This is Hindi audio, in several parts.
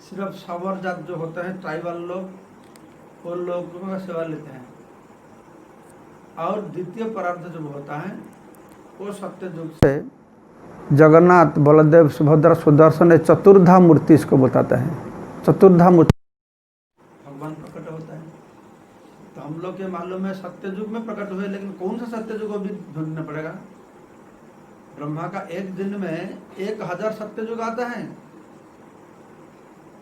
सिर्फ सावर जात जो होते हैं ट्राइबल लोग, वो लोगों का सेवा लेते हैं। और द्वितीय परार्थ जो होता है वो सत्य युग से जगन्नाथ, बलदेव, सुभद्रा, सुदर्शन, ये चतुर्धा मूर्ति इसको बताते हैं। चतुर्धा मूर्ति भगवान प्रकट होता है। तो हम लोग के मालूम है सत्य युग में प्रकट हुए, लेकिन कौन सा सत्य युग अभी ढूंढना पड़ेगा। ब्रह्मा का एक दिन में 1000 सत्य युग आता है।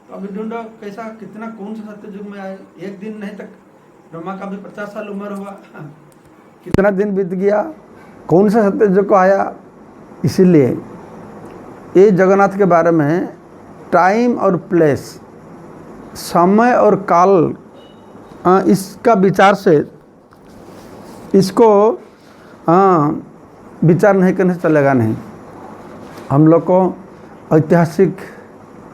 तो अभी ढूंढो कैसा, कितना, कौन सा सत्य युग में आए। एक दिन नहीं तक ब्रह्मा का भी 50 साल उम्र हुआ, कितना दिन बीत गया, कौन सा सत्य युग को आया। इसीलिए ये जगन्नाथ के बारे में टाइम और प्लेस, समय और काल, इसका विचार से इसको विचार नहीं करने से चलेगा नहीं। हम लोग को ऐतिहासिक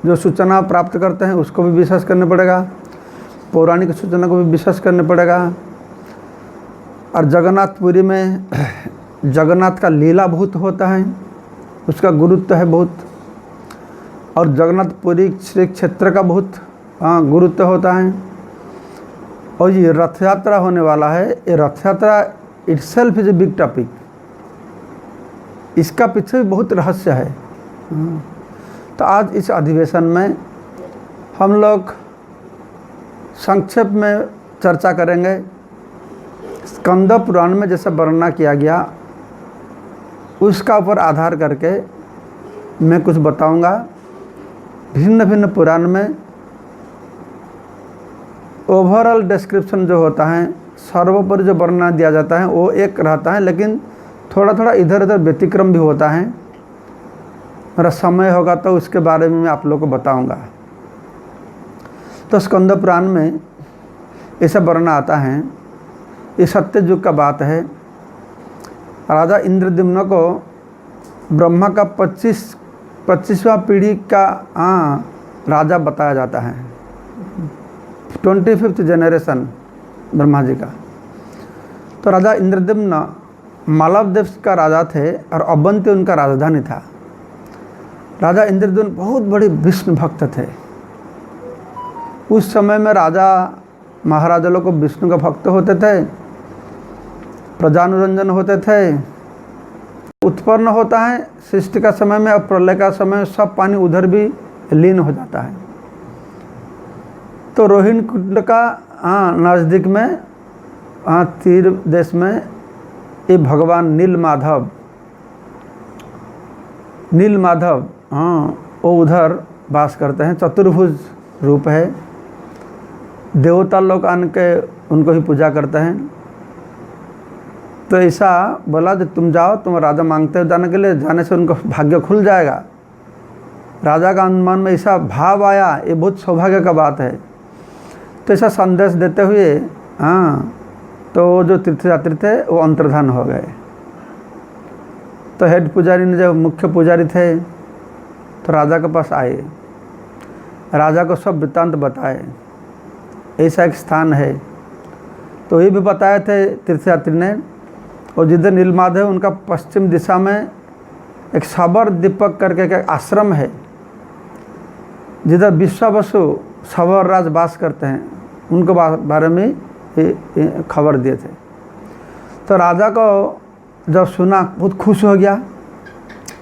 जो सूचना प्राप्त करते हैं उसको भी विश्वास करना पड़ेगा, पौराणिक सूचना को भी विश्वास करना पड़ेगा। और जगन्नाथपुरी में जगन्नाथ का लीला बहुत होता है, उसका गुरुत्व है बहुत। और जगन्नाथपुरी श्री क्षेत्र का बहुत गुरुत्व होता है। और ये रथ यात्रा होने वाला है, ये रथ यात्रा itself is a big topic. इसका पीछे भी बहुत रहस्य है। तो आज इस अधिवेशन में हम लोग संक्षेप में चर्चा करेंगे। स्कंद पुराण में जैसे वर्णना किया गया उसका ऊपर आधार करके मैं कुछ बताऊंगा। भिन्न भिन्न पुराण में ओवरऑल डिस्क्रिप्शन जो होता है, सर्वोपरि जो वर्णना दिया जाता है वो एक रहता है, लेकिन थोड़ा थोड़ा इधर उधर व्यतिक्रम भी होता है। मेरा समय होगा तो उसके बारे में मैं आप लोगों को बताऊंगा। तो स्कंद पुराण में ऐसा वर्णना आता है, ये सत्य युग का बात है। राजा इंद्रद्युम्न को ब्रह्मा का 25वां पीढ़ी का राजा बताया जाता है, 25th जनरेशन ब्रह्मा जी का। तो राजा इंद्रद्युम्न मालव देश का राजा थे और अवंती उनका राजधानी था। राजा इंद्रद्युम्न बहुत बड़े विष्णु भक्त थे। उस समय में राजा महाराजा लोग को विष्णु का भक्त होते थे, प्रजानुरंजन होते थे। उत्पन्न होता है सृष्टि का समय में और प्रलय का समय सब पानी उधर भी लीन हो जाता है। तो रोहिणी कुंड का नज़दीक में तीर देश में ये भगवान नीलमाधव वो उधर वास करते हैं। चतुर्भुज रूप है। देवता लोग आन के उनको ही पूजा करते हैं। तो ऐसा बोला कि तुम जाओ, तुम राजा मांगते हो जाने के लिए, जाने से उनको भाग्य खुल जाएगा। राजा का मन में ऐसा भाव आया, ये बहुत सौभाग्य का बात है। तो ऐसा संदेश देते हुए तो जो तीर्थयात्री थे वो अंतर्धान हो गए। तो हेड पुजारी ने, जो मुख्य पुजारी थे, तो राजा के पास आए, राजा को सब वृत्तांत बताए, ऐसा एक स्थान है। तो ये भी बताए थे तीर्थयात्री ने। और जिधर नीलमाधव उनका पश्चिम दिशा में एक सबर दीपक करके एक आश्रम है, जिधर विश्वावसु सबर राज वास करते हैं, उनको बारे में खबर दिए थे। तो राजा को जब सुना बहुत खुश हो गया,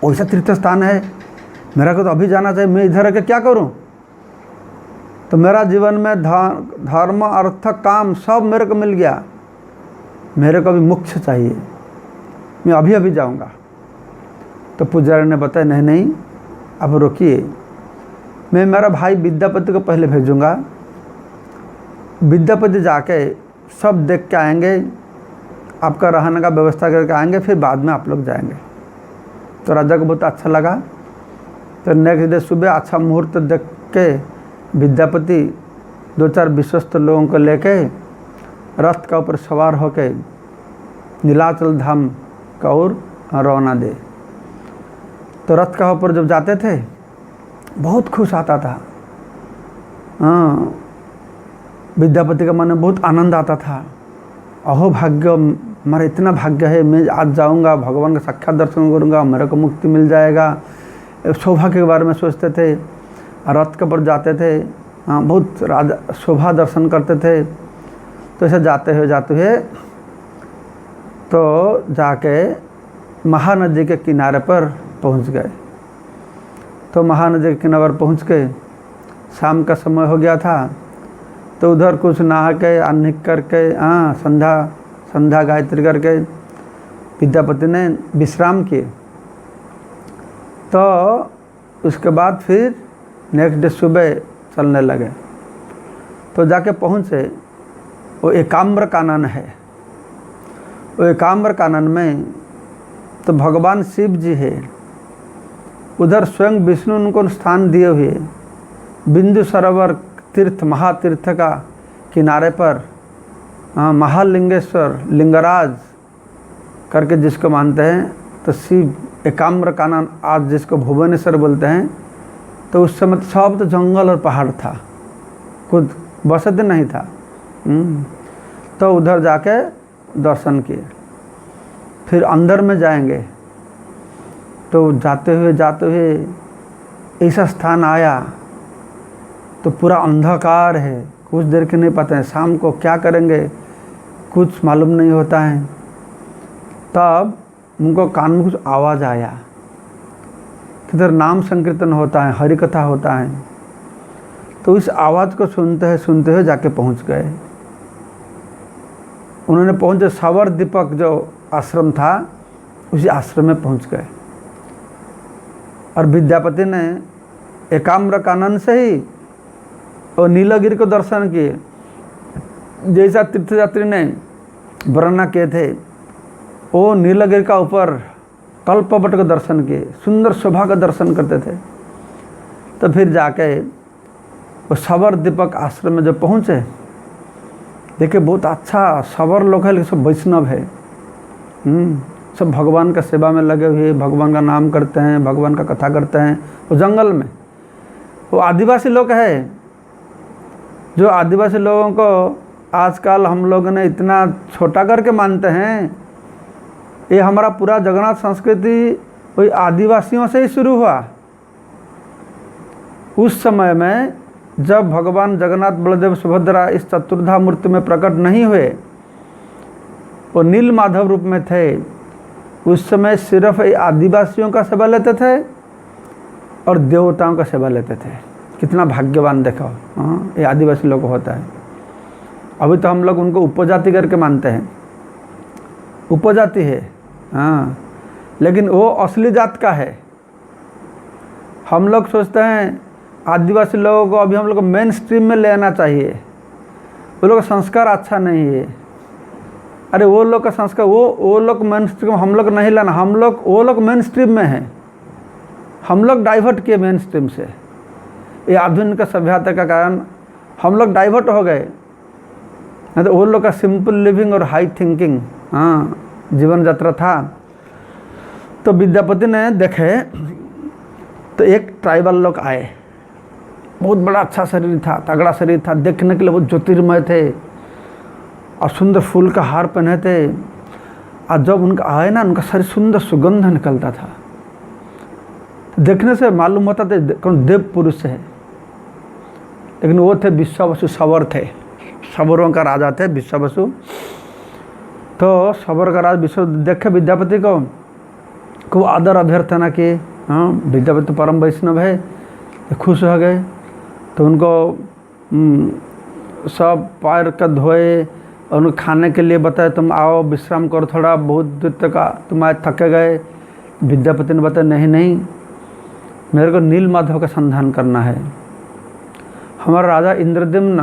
वैसा तीर्थ स्थान है, मेरा को तो अभी जाना चाहिए, मैं इधर आके क्या करूं। तो मेरा जीवन में धर्म अर्थ काम सब मेरे को मिल गया, मेरे को भी मोक्ष चाहिए, मैं अभी अभी जाऊंगा। तो पुजारी ने बताया नहीं नहीं, अब रोकिए, मैं मेरा भाई विद्यापति को पहले भेजूंगा, विद्यापति जाके सब देख के आएंगे, आपका रहने का व्यवस्था करके आएंगे, फिर बाद में आप लोग जाएंगे। तो राजा को बहुत अच्छा लगा। तो नेक्स्ट डे सुबह अच्छा मुहूर्त देख के विद्यापति 2-4 विश्वस्त लोगों को लेके रथ का ऊपर सवार होके नीलाचल धाम का ओर रवाना दे। तो रथ का ऊपर जब जाते थे बहुत खुश आता था। विद्यापति का मन में बहुत आनंद आता था। अहो भाग्य, मेरा इतना भाग्य है, मैं आज जाऊंगा, भगवान का साक्षात दर्शन करूंगा, मेरे को मुक्ति मिल जाएगा। सौभाग्य के बारे में सोचते थे। रथ के ऊपर जाते थे, हाँ बहुत राजा शोभा दर्शन करते थे। तो ऐसे जाते हुए तो जाके महानदी के किनारे पर पहुंच गए। तो महानदी के किनारे पर पहुंच के शाम का समय हो गया था। तो उधर कुछ नहा के अन्निक करके संध्या गायत्री करके विद्यापति ने विश्राम किए। तो उसके बाद फिर नेक्स्ट डे सुबह चलने लगे। तो जाके पहुँचे, वो एकाम्र कानन है। वो एकाम्र कानन में तो भगवान शिव जी है, उधर स्वयं विष्णु उनको स्थान दिए हुए बिंदु सरोवर तीर्थ महातीर्थ का किनारे पर महालिंगेश्वर लिंगराज करके जिसको मानते हैं। तो शिव एकाम्र कानन आज जिसको भुवनेश्वर बोलते हैं। तो उस समय सब तो जंगल और पहाड़ था, खुद बसत नहीं था। तो उधर जाके दर्शन किए। फिर अंदर में जाएंगे तो जाते हुए ऐसा स्थान आया तो पूरा अंधकार है, कुछ देर के नहीं पता है शाम को क्या करेंगे, कुछ मालूम नहीं होता है। तब उनको कान में कुछ आवाज़ आया, किधर नाम संकीर्तन होता है, हरि कथा होता है। तो इस आवाज़ को सुनते हुए जाके पहुंच गए। उन्होंने पहुंचे सवर दीपक जो आश्रम था, उसी आश्रम में पहुंच गए। और विद्यापति ने एकाम्र कानन से ही और नीलगिरी को दर्शन किए, जैसा तीर्थयात्री ने वर्णना किए थे। वो नीलगिरी का ऊपर कल्पवट का दर्शन किए, सुंदर शोभा का दर्शन करते थे। तो फिर जाके वो सवर दीपक आश्रम में जब पहुँचे, देखिए बहुत अच्छा सवर लोग है, लेकिन सब वैष्णव है। सब भगवान का सेवा में लगे हुए, भगवान का नाम करते हैं, भगवान का कथा करते हैं। वो जंगल में वो आदिवासी लोग है, जो आदिवासी लोगों को आजकल हम लोग ने इतना छोटा करके मानते हैं। ये हमारा पूरा जगन्नाथ संस्कृति वही आदिवासियों से ही शुरू हुआ। उस समय में जब भगवान जगन्नाथ बलदेव सुभद्रा इस चतुर्धा मूर्ति में प्रकट नहीं हुए, वो नील माधव रूप में थे। उस समय सिर्फ आदिवासियों का सेवा लेते थे और देवताओं का सेवा लेते थे। कितना भाग्यवान देखो, हाँ ये आदिवासी लोग होता है। अभी तो हम लोग उनको उपजाति करके मानते हैं, उपजाति है, हाँ, लेकिन वो असली जात का है। हम लोग सोचते हैं आदिवासी लोगों को अभी हम लोग को मेन स्ट्रीम में ले आना चाहिए, वो लोग का संस्कार अच्छा नहीं है। अरे वो लोग का संस्कार, वो लोग मेन स्ट्रीम, हम लोग नहीं लाना। वो लोग मेन स्ट्रीम में हैं, हम लोग डाइवर्ट किए मेन स्ट्रीम से। ये आधुनिक सभ्यता का कारण हम लोग डाइवर्ट हो गए। नहीं तो वो लोग का सिंपल लिविंग और हाई थिंकिंग, हाँ, जीवन यात्रा था। तो विद्यापति ने देखे तो एक ट्राइबल लोग आए, बहुत बड़ा अच्छा शरीर था, तगड़ा शरीर था, देखने के लिए बहुत ज्योतिर्मय थे और सुंदर फूल का हार पहने थे। और जब उनका आए ना, उनका शरीर सुंदर सुगंध निकलता था। देखने से मालूम होता था कौन देव पुरुष है। लेकिन वो थे विश्वावसु, सवर थे, सवरों का राजा थे विश्वावसु। तो सवर का राज विश्व देखे विद्यापति को, खूब आदर अभ्यर्थना किए। हाँ, विद्यापति परम वैष्णव है, खुश हो गए। तो उनको सब पैर का धोए और उनको खाने के लिए बताया, तुम आओ विश्राम करो थोड़ा, बहुत दूर तक तुम आज थके गए। विद्यापति ने बताया नहीं, मेरे को नील माधव का संधान करना है। हमारा राजा इंद्रद्युम्न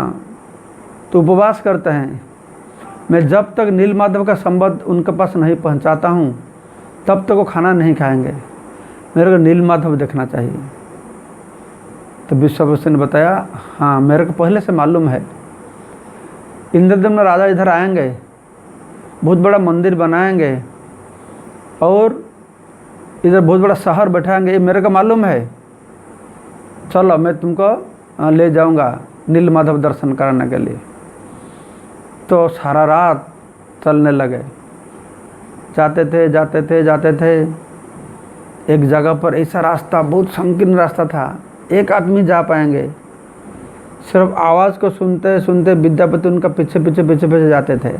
तो उपवास करते हैं, मैं जब तक नील माधव का संबंध उनके पास नहीं पहुंचाता हूं तब तक वो खाना नहीं खाएंगे, मेरे को नील माधव देखना चाहिए। तो विश्वावसु ने बताया, हाँ मेरे को पहले से मालूम है, इंद्रद्युम्न राजा इधर आएंगे, बहुत बड़ा मंदिर बनाएंगे और इधर बहुत बड़ा शहर बैठाएंगे, ये मेरे को मालूम है। चलो मैं तुमको ले जाऊंगा नील माधव दर्शन कराने के लिए। तो सारा रात चलने लगे, जाते थे। एक जगह पर ऐसा रास्ता, बहुत संकीर्ण रास्ता था, एक आदमी जा पाएंगे। सिर्फ आवाज़ को सुनते सुनते विद्यापति उनका पीछे पीछे पीछे पीछे जाते थे।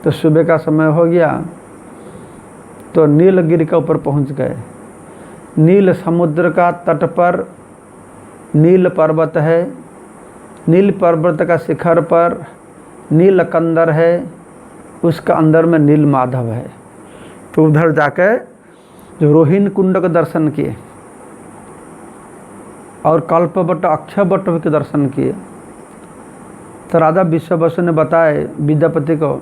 तो सुबह का समय हो गया तो नीलगिरी के ऊपर पहुंच गए। नील समुद्र का तट पर नील पर्वत है, नील पर्वत का शिखर पर नीलकंदर है, उसका अंदर में नील माधव है। तो उधर जाकर जो रोहिणी कुंड का दर्शन किए और कल्पवट अक्षयवट के दर्शन किए। तो राजा विश्ववसु ने बताए विद्यापति को,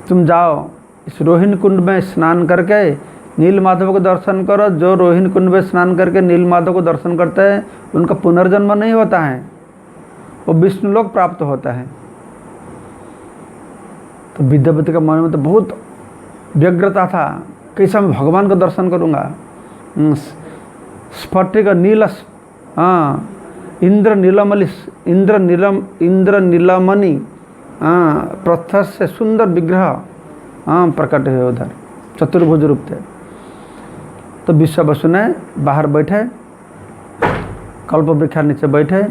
तुम जाओ इस रोहिणी कुंड में स्नान करके नील माधव को दर्शन करो। जो रोहिणी कुंड में स्नान करके नील माधव को दर्शन करते हैं उनका पुनर्जन्म नहीं होता है, वो विष्णुलोक प्राप्त होता है। तो विद्यापति का मन में तो बहुत व्यग्रता था, कैसे मैं भगवान का दर्शन करूँगा। स्फटिक नील इंद्र नीलमणि पत्थर से सुंदर विग्रह प्रकट है उधर, चतुर्भुज रूप थे। तो विश्ववसु ने बाहर बैठे, कल्प वृक्ष नीचे बैठे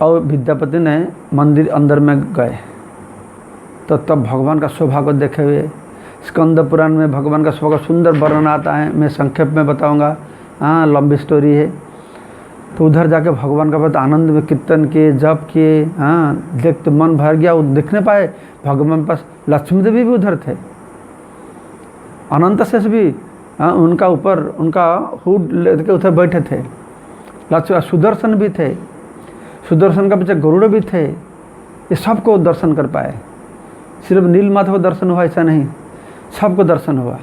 और विद्यापति ने मंदिर अंदर में गए। तो तब भगवान का शोभा को देखे हुए, स्कंद पुराण में भगवान का शोभा का सुंदर वर्णन आता है, मैं संक्षेप में बताऊंगा, लंबी स्टोरी है। तो उधर जाके भगवान का बहुत आनंद में कीर्तन किए, जप किए, देख तो मन भर गया। वो देखने पाए भगवान पास लक्ष्मी देवी भी उधर थे, अनंत शेष भी उनका ऊपर उनका हुड लेके उधर बैठे थे। लक्ष्मी सुदर्शन भी थे, सुदर्शन का पीछे गरुड़ भी थे। ये सबको दर्शन कर पाए, सिर्फ नीलमाधव को दर्शन हुआ ऐसा नहीं, सबको दर्शन हुआ।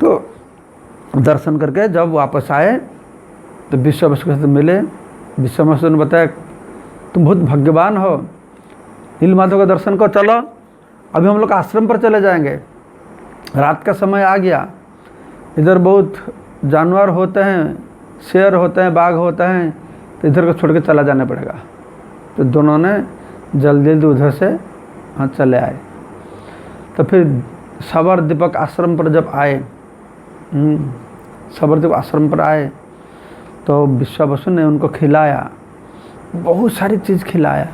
तो दर्शन करके जब वापस आए तो विश्ववसु से मिले। विश्ववसु ने बताया तुम बहुत भाग्यवान हो, नीलमाधव का दर्शन को, चलो अभी हम लोग आश्रम पर चले जाएंगे, रात का समय आ गया, इधर बहुत जानवर होते हैं, शेर होते हैं, बाघ होते हैं, तो इधर को छोड़ के चला जाना पड़ेगा। तो दोनों ने जल्दी जल्दी उधर से चले आए। तो फिर सबर दीपक आश्रम पर जब आए, सबर दीपक आश्रम पर आए तो विश्ववसु ने उनको खिलाया, बहुत सारी चीज़ खिलाया।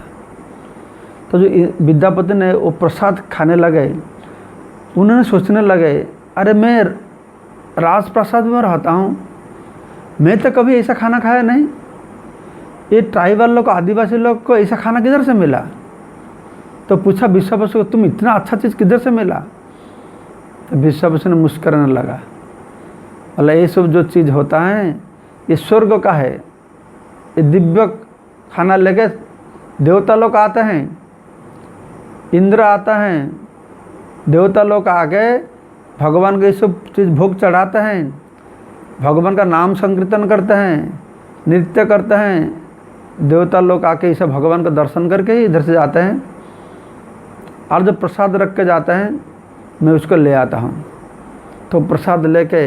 तो जो विद्यापति ने वो प्रसाद खाने लगे, उन्होंने सोचने लगे अरे मैं राजप्रसाद में रहता हूँ, मैं तो कभी ऐसा खाना खाया नहीं, ये ट्राइबल लोग आदिवासी लोग को ऐसा खाना किधर से मिला। तो पूछा विश्ववसु को तुम इतना अच्छा चीज़ किधर से मिला। तो विश्ववसु ने मुस्कुराने लगा, बोला ये सब जो चीज़ होता है ये स्वर्ग का है, ये दिव्य खाना लेके देवता लोग आते हैं, इंद्र आता है, देवता लोग आके भगवान को ये सब चीज़ भोग चढ़ाते हैं, भगवान का नाम संकीर्तन करते हैं, नृत्य करते हैं, देवता लोग आके इसे भगवान का दर्शन करके ही इधर से जाते हैं, और जब प्रसाद रख के जाते हैं मैं उसको ले आता हूँ। तो प्रसाद लेके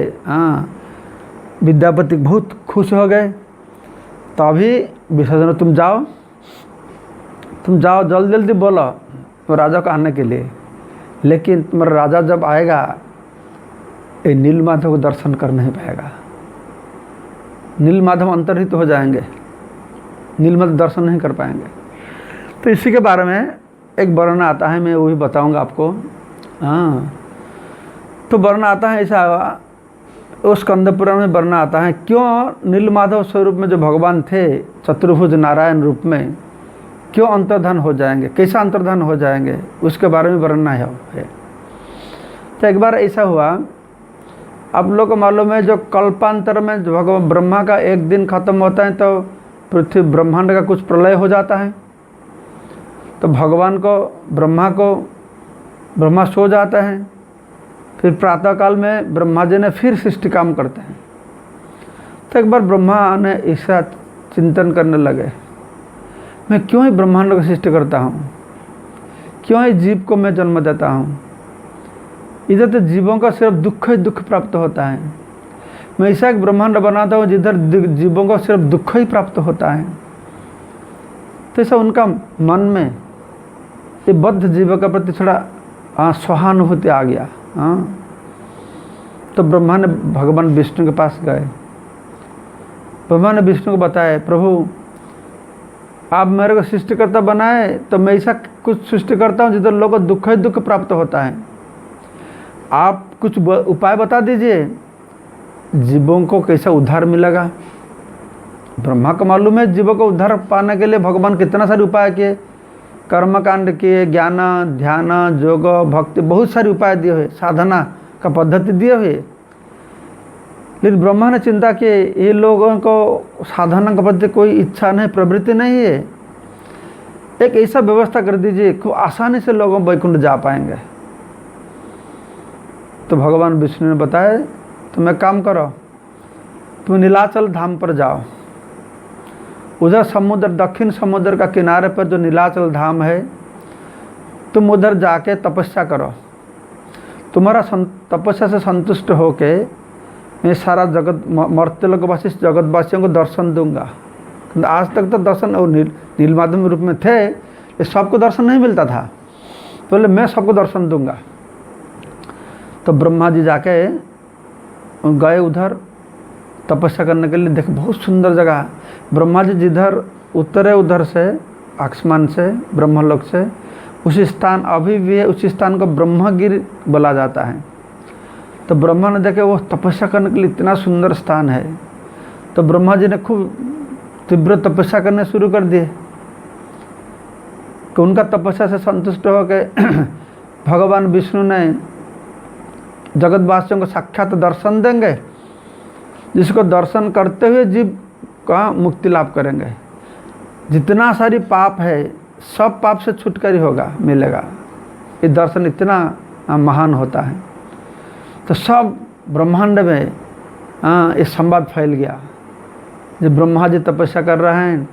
विद्यापति बहुत खुश हो गए। तभी विश्ववसु तुम जाओ जल्दी जल्दी बोलो तो राजा को आने के लिए, लेकिन तुम्हारा राजा जब आएगा ये नीलमाधव को दर्शन कर नहीं पाएगा, नीलमाधव अंतर्हित हो जाएंगे, नीलमाधव दर्शन नहीं कर पाएंगे। तो इसी के बारे में एक वर्णन आता है, मैं वो भी बताऊंगा आपको। तो वर्णन आता है ऐसा, उस स्कंद पुराण में वर्णन आता है क्यों नीलमाधव स्वरूप में जो भगवान थे चतुर्भुज नारायण रूप में क्यों अंतर्धान हो जाएंगे, कैसा अंतर्धान हो जाएंगे, उसके बारे में वर्णन है। तो एक बार ऐसा हुआ, आप लोग को मालूम है जो कल्पांतर में जो भगवान ब्रह्मा का एक दिन खत्म होता है तो पृथ्वी ब्रह्मांड का कुछ प्रलय हो जाता है। तो भगवान को ब्रह्मा सो जाता है, फिर प्रातःकाल में ब्रह्मा जी ने फिर सृष्टि काम करते हैं। तो एक बार ब्रह्मा ने ऐसा चिंतन करने लगे, मैं क्यों ही ब्रह्मांड को सृष्टि करता हूँ, क्यों ही जीव को मैं जन्म देता हूँ, इधर तो जीवों का सिर्फ दुख ही दुख प्राप्त होता है, मैं ऐसा एक ब्रह्मांड बनाता हूँ जिधर जीवों को सिर्फ दुख ही प्राप्त होता है। तो ऐसा उनका मन में ये बद्ध जीवों के प्रति थोड़ा सहानुभूति आ गया। तो ब्रह्मा ने भगवान विष्णु के पास गए, ब्रह्मा ने विष्णु को बताया, प्रभु आप मेरे को सृष्टिकर्ता बनाए तो मैं ऐसा कुछ सृष्टि करता हूँ जिधर लोगों को दुख ही दुख प्राप्त होता है, आप कुछ उपाय बता दीजिए जीवों को कैसा उद्धार मिलेगा। ब्रह्मा को मालूम है जीवों को उद्धार पाने के लिए भगवान कितना सारे उपाय किए, कर्मकांड किए, ज्ञान ध्यान योग भक्ति बहुत सारे उपाय दिए हुए, साधना का पद्धति दिए हुए। लेकिन ब्रह्मा ने चिंता की ये लोगों को साधना का पद्धति कोई इच्छा नहीं, प्रवृत्ति नहीं है, एक ऐसा व्यवस्था कर दीजिए खूब आसानी से लोगों वैकुंठ जा पाएंगे। तो भगवान विष्णु ने बताया, तुम एक काम करो, तुम नीलाचल धाम पर जाओ, उधर समुद्र दक्षिण समुद्र का किनारे पर जो नीलाचल धाम है, तुम उधर जाके तपस्या करो। तुम्हारा तपस्या से संतुष्ट होके मैं सारा जगत मर्त्य लोक वशिष्ठ जगतवासियों को दर्शन दूंगा। आज तक तो दर्शन और नीलमाधव रूप में थे, ये सबको दर्शन नहीं मिलता था, तो मैं सबको दर्शन दूंगा। तो ब्रह्मा जी जाके गए उधर तपस्या करने के लिए। देख बहुत सुंदर जगह, ब्रह्मा जी जिधर उतरे उधर से आसमान से ब्रह्मलोक से, उसी स्थान अभी भी है, उसी स्थान को ब्रह्मगिरी बोला जाता है। तो ब्रह्मा ने देखे वो तपस्या करने के लिए इतना सुंदर स्थान है, तो ब्रह्मा जी ने खूब तीव्र तपस्या करने शुरू कर दिए कि उनका तपस्या से संतुष्ट होकर भगवान विष्णु ने जगतवासियों को साक्षात दर्शन देंगे, जिसको दर्शन करते हुए जीव का मुक्ति लाभ करेंगे। जितना सारी पाप है सब पाप से छुटकारा होगा मिलेगा, ये दर्शन इतना महान होता है। तो सब ब्रह्मांड में ये संवाद फैल गया, जब ब्रह्मा जी तपस्या कर रहे हैं,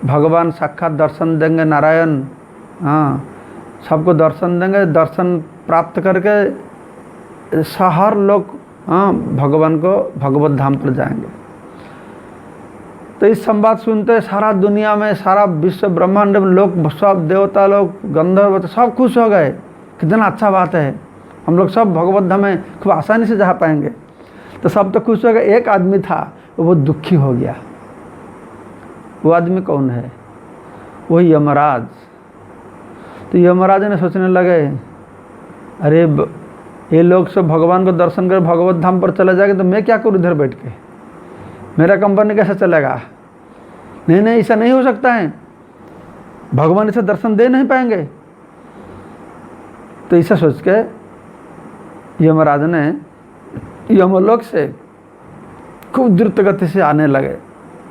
भगवान साक्षात दर्शन देंगे, नारायण सबको दर्शन देंगे, दर्शन प्राप्त करके हर लोग भगवान को भगवत धाम पर जाएंगे। तो इस संवाद सुनते सारा दुनिया में, सारा विश्व ब्रह्मांड में लोग, सब देवता लोग, गंधर्व सब खुश हो गए, कितना अच्छा बात है, हम लोग सब भगवत धाम में खूब आसानी से जा पाएंगे। तो सब तो खुश हो गए। एक आदमी था वो बहुत दुखी हो गया। वो आदमी कौन है? वो यमराज। तो यमराज ने सोचने लगे, अरे ये लोग सब भगवान को दर्शन कर भगवत धाम पर चले जाएंगे तो मैं क्या करूँ इधर बैठ के, मेरा कंपनी कैसे चलेगा? नहीं नहीं, ऐसा नहीं हो सकता है, भगवान इसे दर्शन दे नहीं पाएंगे। तो ऐसा सोच के यमराज ने यमलोक से खूब द्रुत गति से आने लगे,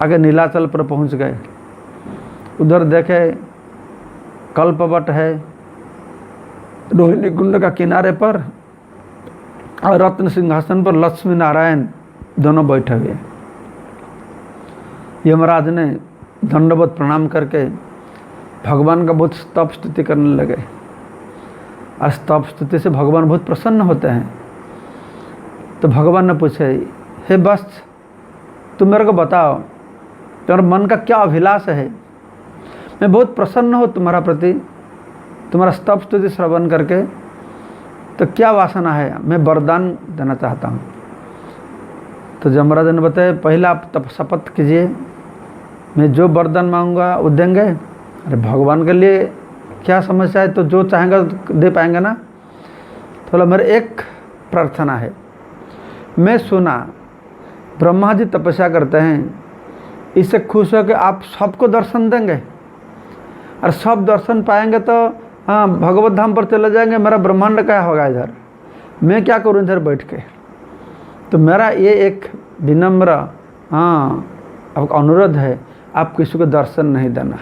आगे नीलाचल पर पहुंच गए। उधर देखे कल्पवट है, रोहिणी कुंड का किनारे पर, और रत्न सिंहासन पर लक्ष्मी नारायण दोनों बैठे हुए। यमराज ने दंडवत प्रणाम करके भगवान का बहुत स्तव स्तुति करने लगे। और स्तव स्तुति से भगवान बहुत प्रसन्न होते हैं। तो भगवान ने पूछे, हे वत्स, तुम मेरे को बताओ तुम्हारे मन का क्या अभिलाष है? मैं बहुत प्रसन्न हूँ तुम्हारा प्रति, तुम्हारा स्तव स्तुति श्रवण करके। तो क्या वासना है? मैं वरदान देना चाहता हूँ। तो यमराज ने बताया, पहले आप तब शपथ कीजिए, मैं जो वरदान मांगूंगा वो देंगे। अरे भगवान के लिए क्या समस्या है, तो जो चाहेंगे दे पाएंगे ना। तो बोला, मेरे एक प्रार्थना है, मैं सुना ब्रह्मा जी तपस्या करते हैं, इससे खुश हो कि आप सबको दर्शन देंगे, और सब दर्शन पाएंगे तो भगवत धाम पर चले जाएंगे, मेरा ब्रह्मांड क्या होगा इधर, मैं क्या करूँ इधर बैठ के। तो मेरा ये एक विनम्र आपका अनुरोध है, आप किसी को दर्शन नहीं देना।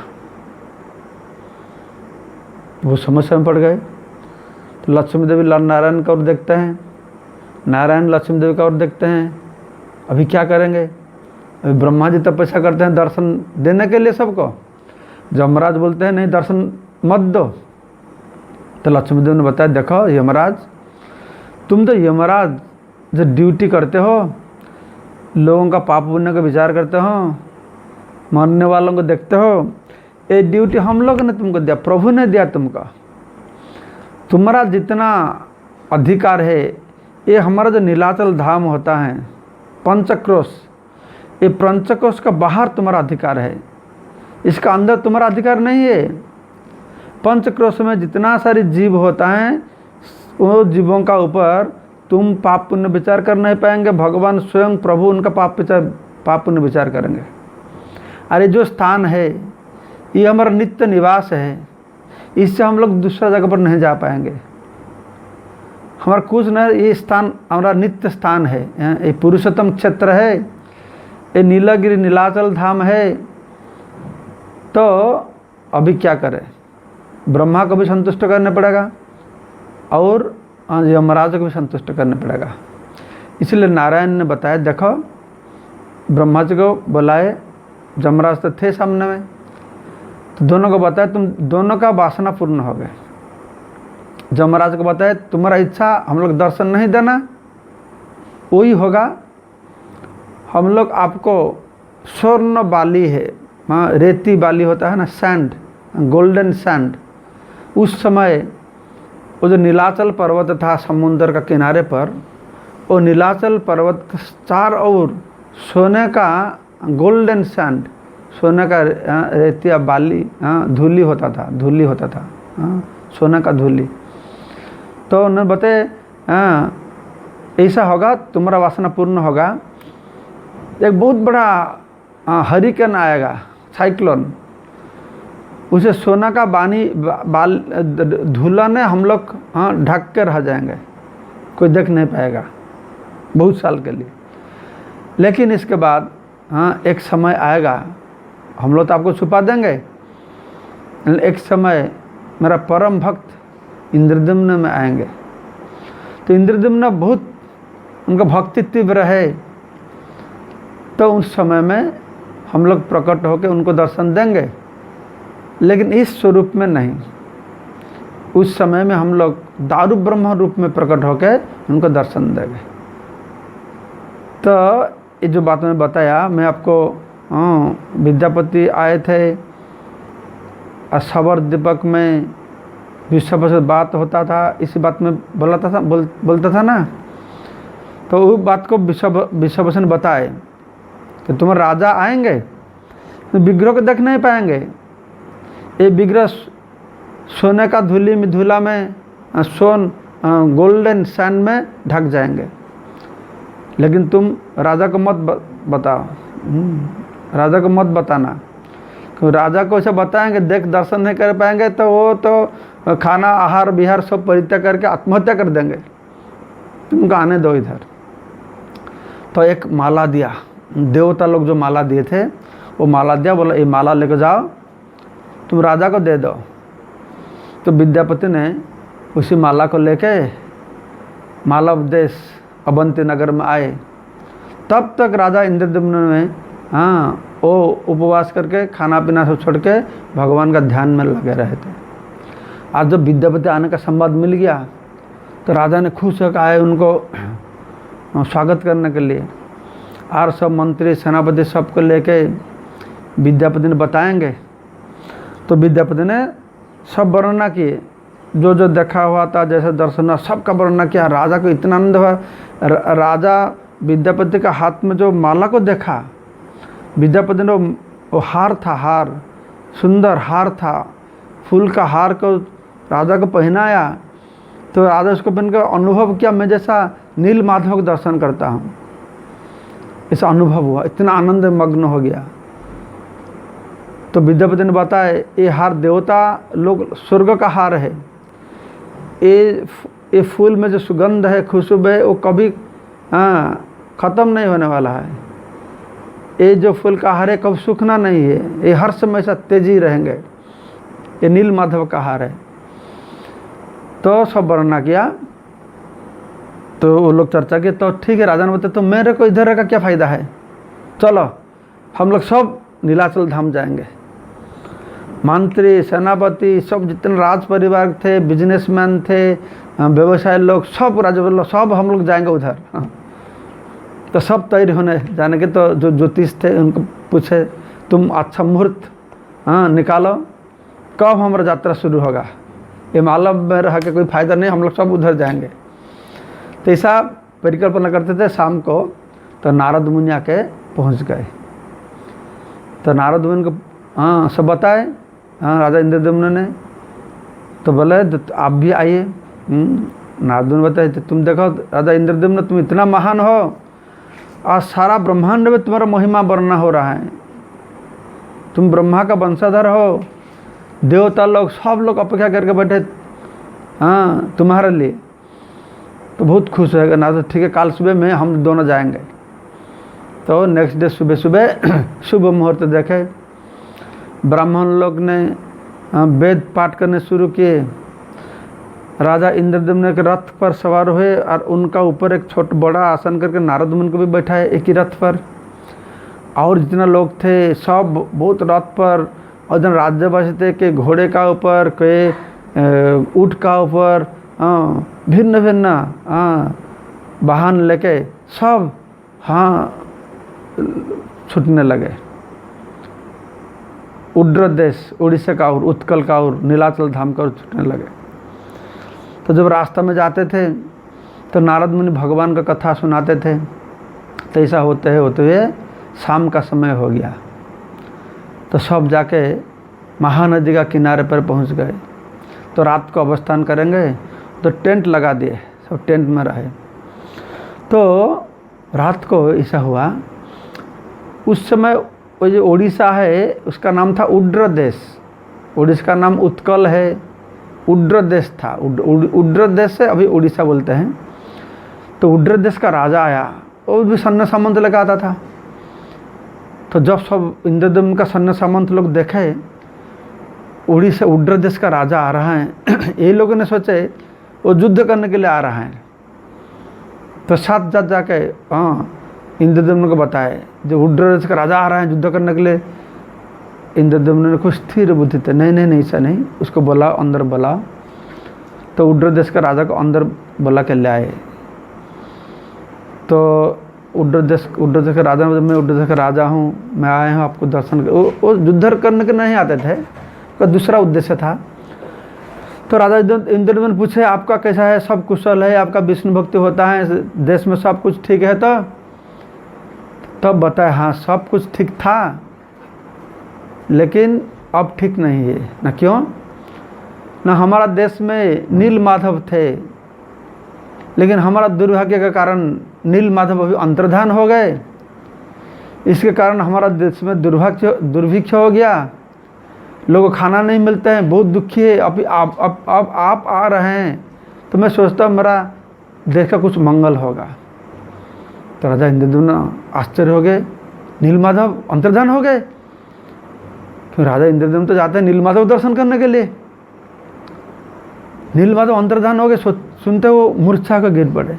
वो समस्या में पड़ गए। तो लक्ष्मी देवी नारायण का ओर देखते हैं, नारायण लक्ष्मी देवी का ओर देखते हैं, अभी क्या करेंगे? अभी ब्रह्मा जी तपस्या करते हैं दर्शन देने के लिए सबको। यमराज बोलते हैं नहीं, दर्शन मत दो। तो लक्ष्मी देवी ने बताया, देखो यमराज, तुम तो यमराज जो ड्यूटी करते हो, लोगों का पाप पुण्य का विचार करते हो, मरने वालों को देखते हो, ये ड्यूटी हम लोग ने तुमको दिया, प्रभु ने दिया तुमको। तुम्हारा जितना अधिकार है, ये हमारा जो नीलाचल धाम होता है, पंचक्रोश, ये पंचकोश का बाहर तुम्हारा अधिकार है, इसका अंदर तुम्हारा अधिकार नहीं है। पंचकोश में जितना सारी जीव होता है वो जीवों का ऊपर तुम पाप पुण्य विचार कर नहीं पाएंगे। भगवान स्वयं प्रभु उनका पाप पुण्य विचार करेंगे। अरे जो स्थान है ये हमारा नित्य निवास है, इससे हम लोग दूसरा जगह पर नहीं जा पाएंगे। हमारा कुछ नहीं, ये स्थान हमारा नित्य स्थान है, ये पुरुषोत्तम क्षेत्र है, ये नीलागिरी नीलाचल धाम है। तो अभी क्या करें, ब्रह्मा को भी संतुष्ट करना पड़ेगा और यमराज को भी संतुष्ट करना पड़ेगा। इसलिए नारायण ने बताया, देखो ब्रह्मा जी को बुलाए, यमराज तो थे सामने में, तो दोनों को बताया तुम दोनों का वासना पूर्ण हो गए। यमराज को बताया तुम्हारा इच्छा हम लोग दर्शन नहीं देना, वही होगा। हम लोग आपको स्वर्ण बाली है, रेती बाली होता है ना, सैंड, गोल्डन सैंड। उस समय वो जो नीलाचल पर्वत था समुद्र का किनारे पर, वो नीलाचल पर्वत चार और सोने का गोल्डन सैंड, सोने का रेतिया बाली, धूली होता था, सोने का धूली। तो उन्होंने बताए ऐसा होगा, तुम्हारा वासना पूर्ण होगा। एक बहुत बड़ा हरिकेन आएगा, साइक्लोन, उसे सोना का धूला ने हम लोग ढक के रह जाएंगे, कोई देख नहीं पाएगा बहुत साल के लिए। लेकिन इसके बाद एक समय आएगा, हम लोग तो आपको छुपा देंगे। एक समय मेरा परम भक्त इंद्रद्युम्न में आएंगे, तो इंद्रद्युम्न बहुत उनका भक्ति तीव्र है, तो उस समय में हम लोग प्रकट होकर उनको दर्शन देंगे। लेकिन इस स्वरूप में नहीं, उस समय में हम लोग दारू ब्रह्म रूप में प्रकट होकर उनको दर्शन देंगे। तो ये जो बात मैं बताया, मैं आपको विद्यापति आए थे, सबर दीपक में विश्व से बात होता था, इसी बात में बोलता था ना। तो उस बात को विश्वभूषण बताए कि तुम राजा आएंगे तो विग्रह को देख नहीं पाएंगे, ये विग्रह सोने का धूला में गोल्डन सैंड में ढक जाएंगे। लेकिन तुम राजा को मत बताओ, राजा को मत बताना, क्योंकि राजा को ऐसे बताएंगे देख दर्शन नहीं कर पाएंगे तो वो तो खाना आहार विहार सब परित्याग करके आत्महत्या कर देंगे, तुमको आने दो इधर। तो एक माला दिया, देवता लोग जो माला दिए थे वो माला दिया, बोला ये माला लेकर जाओ तुम राजा को दे दो। तो विद्यापति ने उसी माला को लेके मालवदेश अवंती नगर में आए। तब तक राजा इंद्रद्युम्न में वो उपवास करके खाना पीना सब छोड़ के भगवान का ध्यान में लगे रहे थे। आज जब विद्यापति आने का संवाद मिल गया तो राजा ने खुश होकर आए उनको स्वागत करने के लिए। और सब मंत्री सेनापति सबको लेके विद्यापति ने बताएंगे। तो विद्यापति ने सब वर्णना किए, जो जो देखा हुआ था, जैसे दर्शन हुआ, सबका वर्णना किया। राजा को इतना आनंद हुआ। राजा विद्यापति का हाथ में जो माला को देखा, विद्यापति ने वो हार था, हार सुंदर हार था, फूल का हार को राजा को पहनाया। तो राजा उसको पहन कर अनुभव किया, मैं जैसा नील माधव को दर्शन करता हूँ, ऐसा अनुभव हुआ, इतना आनंद मग्न हो गया। तो विद्यापति ने बताया ये हार देवता लोग स्वर्ग का हार है, ये फूल में जो सुगंध है, खुशबू है, वो कभी ख़त्म नहीं होने वाला है। ये जो फूल का हार है कभी सूखना नहीं है, ये हर समय ऐसा तेजी रहेंगे, ये नील माधव का हार है। तो सब वर्णना किया। तो वो लोग चर्चा की। तो ठीक है, राजा ने बताया तो मेरे को इधर का क्या फ़ायदा है, चलो हम लोग सब नीलाचल धाम जाएंगे। मंत्री सेनापति सब जितने राज परिवार थे, बिजनेसमैन थे, व्यवसाय लोग, सब राजा लोग, सब हम लोग जाएंगे उधर। तो सब तैयारी होने जाने के। तो जो ज्योतिष थे उनको पूछे तुम अच्छा मुहूर्त निकालो, कब हमारा यात्रा शुरू होगा, ये मालूम में रह के कोई फ़ायदा नहीं, हम लोग सब उधर जाएंगे। तो ऐसा परिकल्पना करते थे। शाम को तो नारद मुनि आके पहुंच गए। तो नारद मुनि को हाँ सब बताए, हाँ राजा इंद्रदम्न ने। तो बोले तो आप भी आइए। नारद मुनि बताए तो तुम देखो राजा इंद्रदम्न, तुम इतना महान हो, आज सारा ब्रह्मांड में तुम्हारा महिमा वर्णना हो रहा है, तुम ब्रह्मा का वंशधर हो, देवता लोग सब लोग अपेक्षा करके बैठे हाँ तुम्हारे लिए। तो बहुत खुश होगा नारद, ठीक है काल सुबह में हम दोनों जाएंगे। तो नेक्स्ट डे सुबह सुबह शुभ मुहूर्त देखे, ब्राह्मण लोग ने वेद पाठ करने शुरू किए। राजा इंद्रदम्न के रथ पर सवार हुए और उनका ऊपर एक छोटा बड़ा आसन करके नारद मुनि को भी बैठाए एक ही रथ पर। और जितना लोग थे सब बहुत रथ पर, और जन राज्यवासी थे कि घोड़े का ऊपर, कोई ऊँट का ऊपर, भिन्न भिन्न वाहन लेके सब छूटने लगे। उड्र देश, उड़ीसा का और उत्कल का और नीलाचल धाम का और छूटने लगे। तो जब रास्ता में जाते थे तो नारद मुनि भगवान का कथा सुनाते थे। तो ऐसा होते हुए शाम का समय हो गया। तो सब जाके महानदी का किनारे पर पहुंच गए। तो रात को अवस्थान करेंगे, तो टेंट लगा दिए, सब टेंट में रहे। तो रात को ऐसा हुआ, उस समय वो जो उड़ीसा है उसका नाम था उड्र देश, उड़ीसा का नाम उत्कल है, उड्र देश था। उड्र देश से अभी उड़ीसा बोलते हैं। तो उड्र देश का राजा आया, वो भी सैन्य सामंत लेकर आता था। तो जब सब इंद्रदम्न का सैन्य सामंत लोग देखे उड़ीसा उड्र देश का राजा आ रहा है, ये लोगों ने सोचे वो युद्ध करने के लिए आ रहा है। तो साथ जाके इंद्रदम्न को बताए जो उड्र देश का राजा आ रहा है युद्ध करने के लिए। इंद्रदम्न ने कुछ स्थिर बुद्धि थे, नहीं ऐसा नहीं, उसको बोला अंदर बोला। तो उड्र देश का राजा को अंदर बोला के ले आए। तो उड्र देश के राजा ने, मैं उड्र देश का राजा हूँ, मैं आया हूँ आपको दर्शन कर। वो युद्ध करने के नहीं आते थे, उसका दूसरा उद्देश्य था। तो राजा इंद्रदम्न पूछे आपका कैसा है, सब कुशल है, आपका विष्णु भक्ति होता है, देश में सब कुछ ठीक है? तो तब बताए हाँ सब कुछ ठीक था, लेकिन अब ठीक नहीं है। ना क्यों? ना हमारा देश में नील माधव थे, लेकिन हमारा दुर्भाग्य के कारण नील माधव अभी अंतर्धान हो गए। इसके कारण हमारा देश में दुर्भिक्ष हो गया, लोगों को खाना नहीं मिलते हैं, बहुत दुखी है। अभी आप आ रहे हैं तो मैं सोचता हूँ मेरा देश का कुछ मंगल होगा। तो राजा इंद्रदम्न आश्चर्य हो गए, नील माधव अंतर्धान हो गए? क्यों? राजा इंद्रदम्न तो जाते हैं नील माधव दर्शन करने के लिए। नील माधव अंतर्धान हो गए, सुनते वो मूर्छा को गिर पड़े।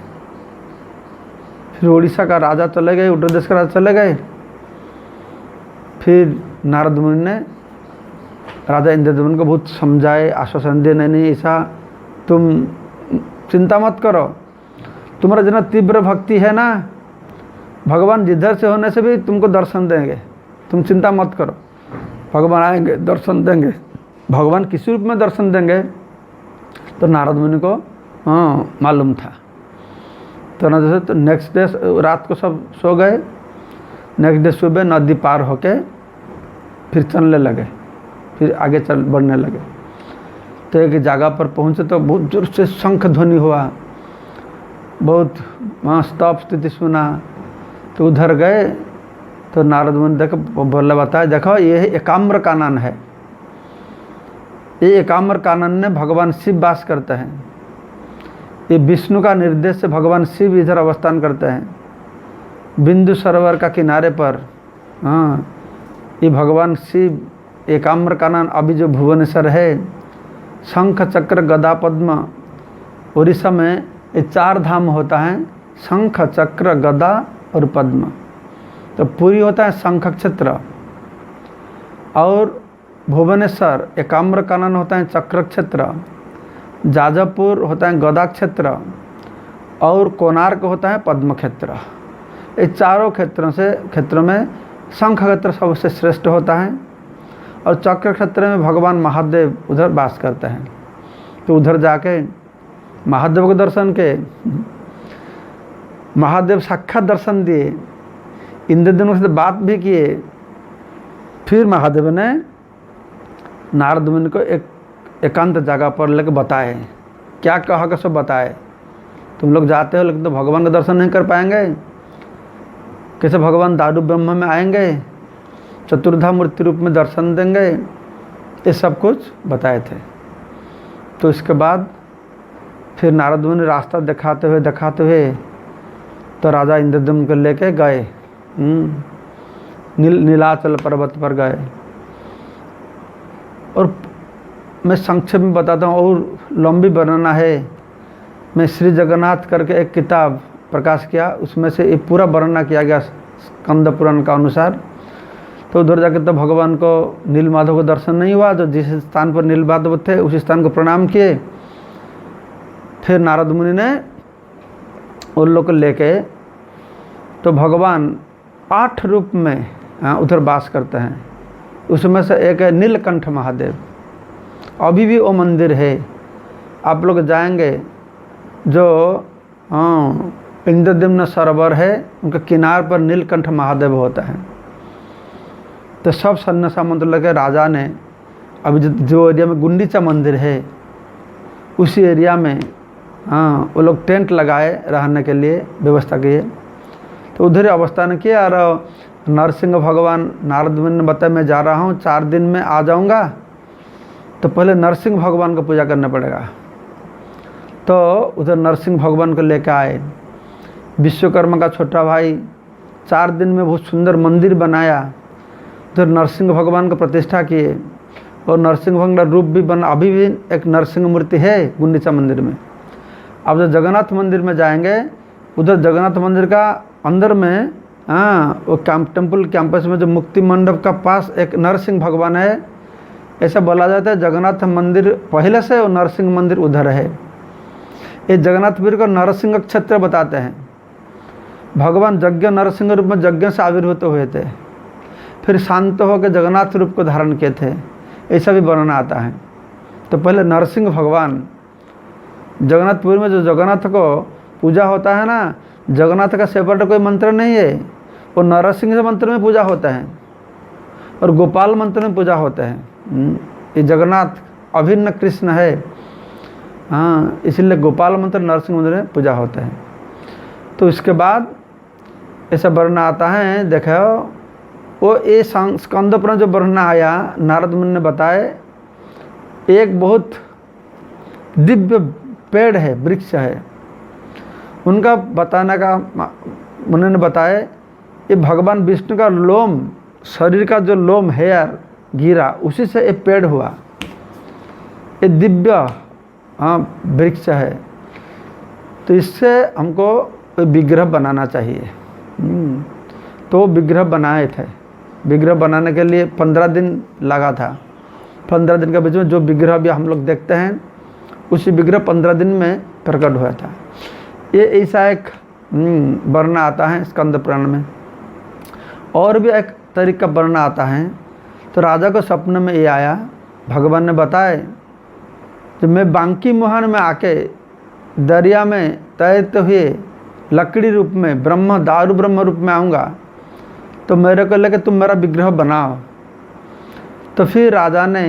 फिर उड़ीसा का राजा चले गए, उड्र देश का राजा चले गए। फिर नारद मुनि ने राजा इंद्रदम्न को बहुत समझाए, आश्वासन दिए, नहीं ऐसा तुम चिंता मत करो, तुम्हारा जितना तीव्र भक्ति है ना, भगवान जिधर से होने से भी तुमको दर्शन देंगे, तुम चिंता मत करो, भगवान आएंगे दर्शन देंगे। भगवान किस रूप में दर्शन देंगे तो नारद मुनि को मालूम था। तो नेक्स्ट डे रात को सब सो गए। नेक्स्ट डे सुबह नदी पार होके फिर चलने लगे, फिर आगे बढ़ने लगे। तो एक जगह पर पहुँचे तो बहुत जोर से शंख ध्वनि हुआ, बहुत स्तब्ध स्थिति सुना। तो उधर गए तो नारद मुनि देखो बोले, बताया देखो ये एकाम्र कानन है, ये एकाम्र कानन में भगवान शिव वास करते हैं। ये विष्णु का निर्देश से भगवान शिव इधर अवस्थान करते हैं बिंदु सरोवर का किनारे पर। ये भगवान शिव एकाम्र कानन अभी जो भुवनेश्वर है, शंख चक्र गदा पद्म, उड़ीसा में ये 4 धाम होता है, शंख चक्र गदा और पद्म। तो पुरी होता है शंख क्षेत्र, और भुवनेश्वर एकाम्र कानन होता है चक्र क्षेत्र, जाजपुर होता है गदा क्षेत्र, और कोणार्क होता है पद्म क्षेत्र। ये चारों क्षेत्रों में शंख क्षेत्र सबसे श्रेष्ठ होता है, और चक्र क्षेत्र में भगवान महादेव उधर वास करते हैं। तो उधर जाके महादेव को दर्शन के, महादेव साक्षात दर्शन दिए। इंद्रदेव से बात भी किए। फिर महादेव ने नारद मुनि को एक एकांत जगह पर लेकर बताए, क्या कहा कि सब बताए। तुम लोग जाते हो लेकिन तो भगवान का दर्शन नहीं कर पाएंगे, कैसे भगवान दारू ब्रह्म में आएंगे, चतुर्धा मूर्ति रूप में दर्शन देंगे, ये सब कुछ बताए थे। तो इसके बाद फिर नारद मुनि रास्ता दिखाते हुए तो राजा इंद्रदम्न को लेके गए, नीलाचल पर्वत पर गए। और मैं संक्षेप में बताता हूँ, और लंबी वर्णना है। मैं श्री जगन्नाथ करके एक किताब प्रकाश किया, उसमें से ये पूरा वर्णना किया गया स्कंद पुराण का अनुसार। तो उधर जाकर तो भगवान को नीलमाधव को दर्शन नहीं हुआ, जो जिस स्थान पर नीलमाधव थे उस स्थान को प्रणाम किए। फिर नारद मुनि ने उन लोग को लेके, तो भगवान 8 रूप में उधर वास करते हैं। उसमें से एक है नीलकंठ महादेव, अभी भी वो मंदिर है। आप लोग जाएंगे, जो इंद्रद्युम्न सरोवर है उनके किनार पर नीलकंठ महादेव होता है। तो सब सैन्य सामंत लेकर राजा ने अभी जो एरिया में गुंडीचा मंदिर है उसी एरिया में वो लोग टेंट लगाए, रहने के लिए व्यवस्था किए। तो उधर अवस्थान किया। और नरसिंह भगवान नारद मुनि ने बताया, मैं जा रहा हूँ, 4 दिन में आ जाऊँगा, तो पहले नरसिंह भगवान को पूजा करना पड़ेगा। तो उधर नरसिंह भगवान को लेकर आए। विश्वकर्मा का छोटा भाई 4 दिन में बहुत सुंदर मंदिर बनाया। उधर नरसिंह भगवान को प्रतिष्ठा किए, और नरसिंह भगवान का रूप भी बना। अभी भी एक नरसिंह मूर्ति है गुंडीचा मंदिर में। अब जब जगन्नाथ मंदिर में जाएंगे, उधर जगन्नाथ मंदिर का अंदर में वो टेम्पल कैंपस में जो मुक्ति मंडप का पास एक नरसिंह भगवान है। ऐसा बोला जाता है जगन्नाथ मंदिर पहले से और नरसिंह मंदिर उधर है। ये जगन्नाथपुर को नरसिंह क्षेत्र बताते हैं। भगवान यज्ञ नरसिंह रूप में यज्ञ से आविर्भूत हुए थे, फिर शांत होकर जगन्नाथ रूप को धारण किए थे, ऐसा भी वर्णना आता है। तो पहले नरसिंह भगवान जगन्नाथपुर में, जो जगन्नाथ को पूजा होता है ना, जगन्नाथ का सेपरेट कोई मंत्र नहीं है, वो नरसिंह मंत्र में पूजा होता है और गोपाल मंत्र में पूजा होता है। ये जगन्नाथ अभिन्न कृष्ण है, इसलिए गोपाल मंत्र नरसिंह मंदिर में पूजा होता है। तो इसके बाद ऐसा वर्णना आता है, देखो वो ये स्कंद पुराण जो वर्णना आया, नारद मुनि ने बताए, एक बहुत दिव्य पेड़ है, वृक्ष है। उनका बताने का उन्होंने बताया, ये भगवान विष्णु का लोम, शरीर का जो लोम हेयर गिरा, उसी से ये पेड़ हुआ। ये दिव्य वृक्ष है। तो इससे हमको विग्रह बनाना चाहिए। तो विग्रह बनाए थे। विग्रह बनाने के लिए 15 दिन लगा था। 15 दिन के बीच में जो विग्रह भी हम लोग देखते हैं, उसी विग्रह 15 दिन में प्रकट हुआ था। ये ऐसा एक वर्णना आता है स्कंद पुराण में। और भी एक तरीका वर्णना आता है। तो राजा को सपने में ये आया, भगवान ने बताया, जब मैं बांकी मुहान में आके दरिया में तैरते हुए लकड़ी रूप में दारू ब्रह्म रूप में आऊँगा, तो मेरे को लेकर तुम मेरा विग्रह बनाओ। तो फिर राजा ने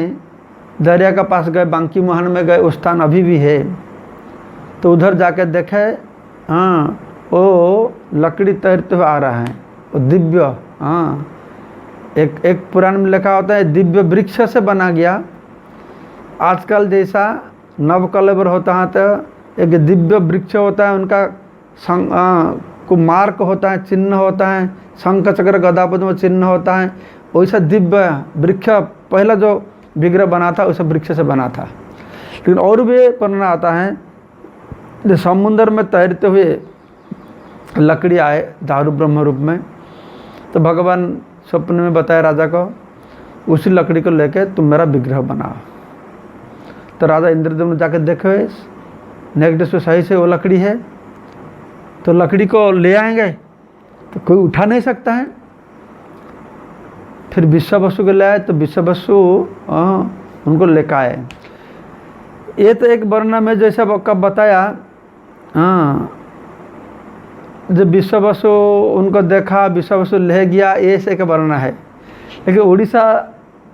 दरिया के पास गए, बांकी मुहान में गए, उस स्थान अभी भी है। तो उधर जाकर देखे, वो लकड़ी तैरते हुए आ रहा है, वो दिव्य, एक पुराण में लिखा होता है दिव्य वृक्ष से बना गया। आजकल जैसा नवकलेवर होता है तो एक दिव्य वृक्ष होता है, उनका को मार्क होता है, चिन्ह होता है, शंख चक्र गदा पद्म चिन्ह होता है। वैसा दिव्य वृक्ष पहला जो विग्रह बना था उस वृक्ष से बना था। लेकिन और भी वर्णना आता है, जो समुद्र में तैरते हुए लकड़ी आए दारू ब्रह्म रूप में। तो भगवान स्वप्न में बताया राजा को, उसी लकड़ी को लेके तुम मेरा विग्रह बनाओ। तो राजा इंद्रदेव जाकर देखे नेक्स्ट से सही से वो लकड़ी है, तो लकड़ी को ले आएंगे तो कोई उठा नहीं सकता है। फिर विश्वावसु को ले आए, तो विश्वावसु उनको लेकर आए। ये तो एक वर्णना में जैसा कब बताया, जब विश्वावसु उनको देखा, विश्वावसु ले गया, ये ऐसे का वर्णन है। लेकिन उड़ीसा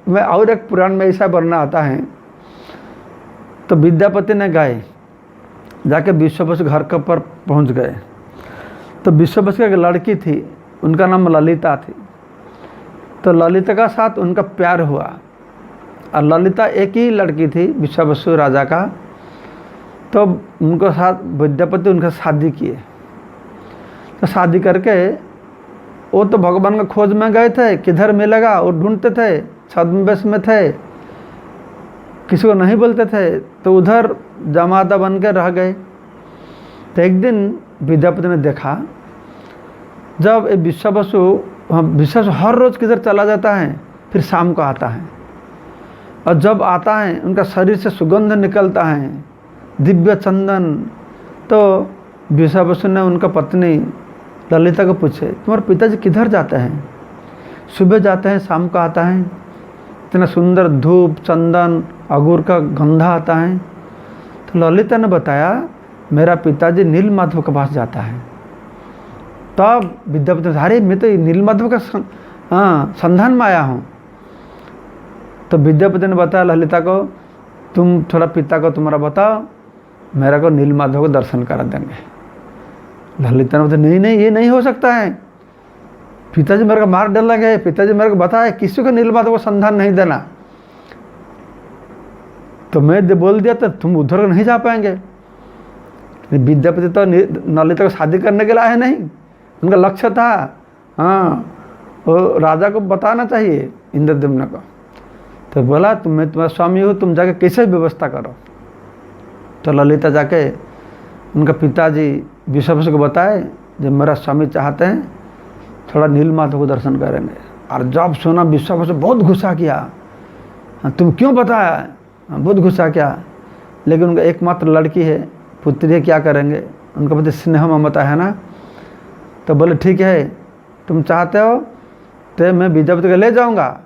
में और एक पुराण में ऐसा वर्णन आता है। तो विद्यापति ने गए, जाके विश्वावसु घर के पर पहुंच गए। तो विश्वावसु की एक लड़की थी, उनका नाम ललिता थी। तो ललिता का साथ उनका प्यार हुआ, और ललिता एक ही लड़की थी विश्वावसु राजा का। तो उनको साथ विद्यापति उनका शादी किए। तो शादी करके वो तो भगवान का खोज में गए थे, किधर मिलेगा वो ढूंढते थे, छद्मवेश में थे, किसी को नहीं बोलते थे, तो उधर जमाता बन के रह गए। तो एक दिन विद्यापति ने देखा, जब ये विश्वावसु हर रोज़ किधर चला जाता है, फिर शाम को आता है, और जब आता है उनका शरीर से सुगंध निकलता है, दिव्य चंदन। तो विश्वावसु ने उनका पत्नी ललिता को पूछे, तुम्हारे पिताजी किधर जाते हैं? सुबह जाते हैं, शाम को आता है, इतना सुंदर धूप, चंदन, अगूर का गंधा आता है। तो ललिता ने बताया, मेरा पिताजी नीलमाधव के पास जाता है। तब विद्यापति, अरे मैं तो नीलमाधव का संधान में आया हूँ। तो विद्यापति ने बताया ललिता को, तुम थोड़ा पिता को तुम्हारा बताओ, मेरा को नीलमाधव को दर्शन करा देंगे। ललिता ने बताया, नहीं नहीं, ये नहीं हो सकता है, पिताजी मेरे को मार डालेंगे, पिताजी मेरे को बताए किसी को नीलमाधव को संधान नहीं देना। तो मैं बोल दिया तो तुम उधर नहीं जा पाएंगे। विद्यापति तो ललिता को शादी करने के लिए आए नहीं, उनका लक्ष्य था हाँ वो राजा को बताना चाहिए, इंद्रद्युम्न को। तो बोला, मैं तुम्हारा स्वामी हूँ, तुम जाके कैसे व्यवस्था करो। तो ललिता जाके उनका पिताजी विश्वावसु को बताए, जब मेरा स्वामी चाहते हैं थोड़ा नीलमाधव को दर्शन करेंगे। और जब सुना विश्वावसु बहुत गुस्सा किया, तुम क्यों बताया, बहुत गुस्सा किया। लेकिन उनका एकमात्र लड़की है, पुत्री है, क्या करेंगे, उनका प्रति स्नेह ममता है ना। तो बोले ठीक है, तुम चाहते हो तो मैं विद्यापति को ले जाऊंगा,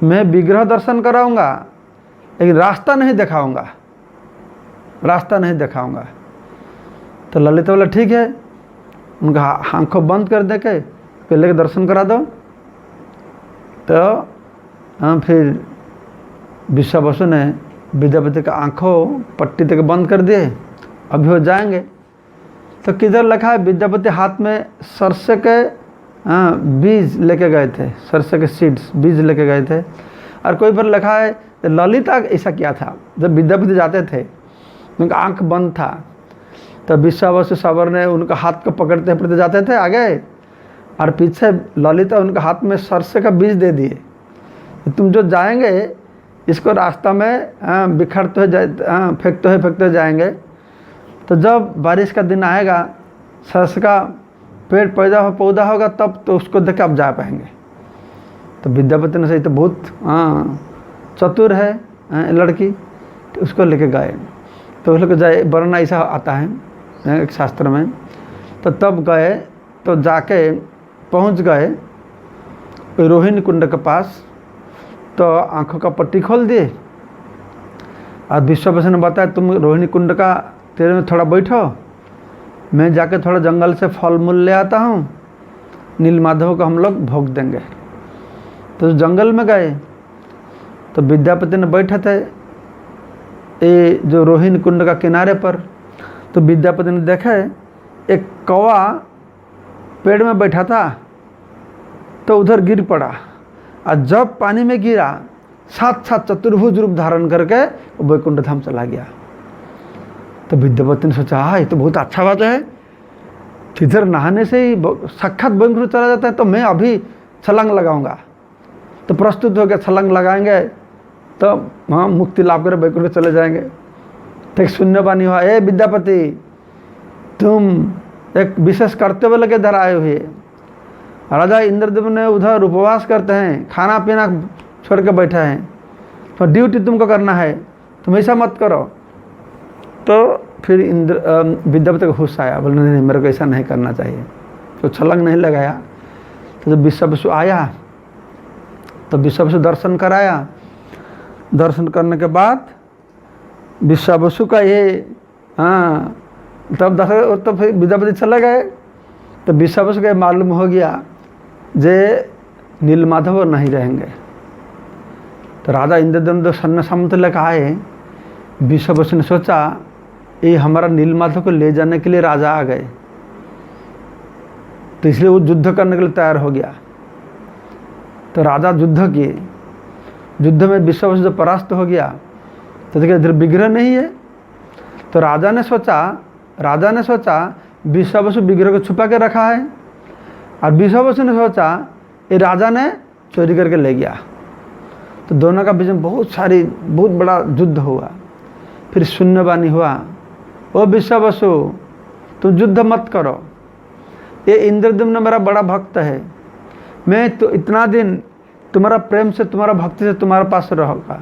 मैं विग्रह दर्शन कराऊंगा, लेकिन रास्ता नहीं दिखाऊंगा, रास्ता नहीं दिखाऊंगा। तो ललिता बोला ठीक है, उनका आँखों बंद कर दे के लेके दर्शन करा दो। तो फिर विश्वावसु ने विद्यापति का आँखों पट्टी तक बंद कर दिए, अभी हो जाएंगे। तो किधर लिखा है, विद्यापति हाथ में सरसे के बीज लेके गए थे, सरसे के सीड्स बीज लेके गए थे। और कोई पर लिखा है ललिता ऐसा किया था, जब विद्यापति जाते थे उनका आँख बंद था, तो विश्वावसु सवर ने उनका हाथ को पकड़ते पकड़ते जाते थे आगे, और पीछे ललिता उनका हाथ में सरसे का बीज दे दिए, तुम जो जाएंगे इसको रास्ता में बिखरते हुए फेंकते हुए जाएंगे। तो जब बारिश का दिन आएगा, सरसे का पेड़ पौधा होगा, तब तो उसको देख के आप जा पाएंगे। तो विद्यापति ने सही तो बहुत चतुर है लड़की, तो उसको लेके गए। तो उस लोग जाए, वर्णन ऐसा आता है एक शास्त्र में। तो तब गए, तो जाके पहुंच गए रोहिणी कुंड के पास। तो आंखों का पट्टी खोल दिए, और विश्वावसु ने बताया, तुम रोहिणी कुंड का तेरे में थोड़ा बैठो, मैं जाके थोड़ा जंगल से फल मूल ले आता हूँ, नीलमाधव को हम लोग भोग देंगे। तो जंगल में गए, तो विद्यापति ने बैठे थे ये जो रोहिणी कुंड का किनारे पर। तो विद्यापति ने देखा एक कौवा पेड़ में बैठा था, तो उधर गिर पड़ा, और जब पानी में गिरा साथ साथ चतुर्भुज रूप धारण करके वैकुंठ धाम चला गया। तो विद्यापति ने सोचा, हाँ ये तो बहुत अच्छा बात है, इधर नहाने से ही साक्षात वैकुंठ चला जाता है, तो मैं अभी छलांग लगाऊंगा। तो प्रस्तुत हो गया, छलांग लगाएंगे तो हाँ मुक्ति लाभ कर वैकुंठ चले जाएंगे। तो एक शून्यवाणी हुआ, ए विद्यापति, तुम एक विशेष कर्तव्य लेके इधर आए हुए। राजा इंद्रद्युम्न ने उधर उपवास करते हैं, खाना पीना छोड़ के बैठे हैं, तो ड्यूटी तुमको करना है, तुम ऐसा मत करो। तो फिर विद्यापति को होश आया, बोले नहीं मेरे को ऐसा नहीं करना चाहिए, तो छलांग नहीं लगाया। तो जब विश्वावसु आया, तो विश्वावसु दर्शन कराया। दर्शन करने के बाद विश्वावसु का ये तब फिर विद्यापति चले गए। तो विश्वावसु को मालूम हो गया जे नीलमाधव नहीं रहेंगे। तो राजा इंद्रदम्न तो सैन्य सामंत लेकर आए। विश्वावसु ने सोचा ये हमारा नीलमाधव को ले जाने के लिए राजा आ गए, तो इसलिए वो युद्ध करने के लिए तैयार हो गया। तो राजा युद्ध किए। युद्ध में विश्वावसु जब परास्त हो गया तो देखिए इधर विग्रह नहीं है। तो राजा ने सोचा विश्वावसु विग्रह को छुपा के रखा है, और विश्वावसु ने सोचा ये राजा ने चोरी करके ले गया। तो दोनों का बीच में बहुत बड़ा युद्ध हुआ। फिर शून्यवाणी हुआ, ओ विश्वावसु तुम युद्ध मत करो, ये इंद्रदम्न मेरा बड़ा भक्त है, मैं तो इतना दिन तुम्हारा प्रेम से तुम्हारा भक्ति से तुम्हारे पास रहूँगा।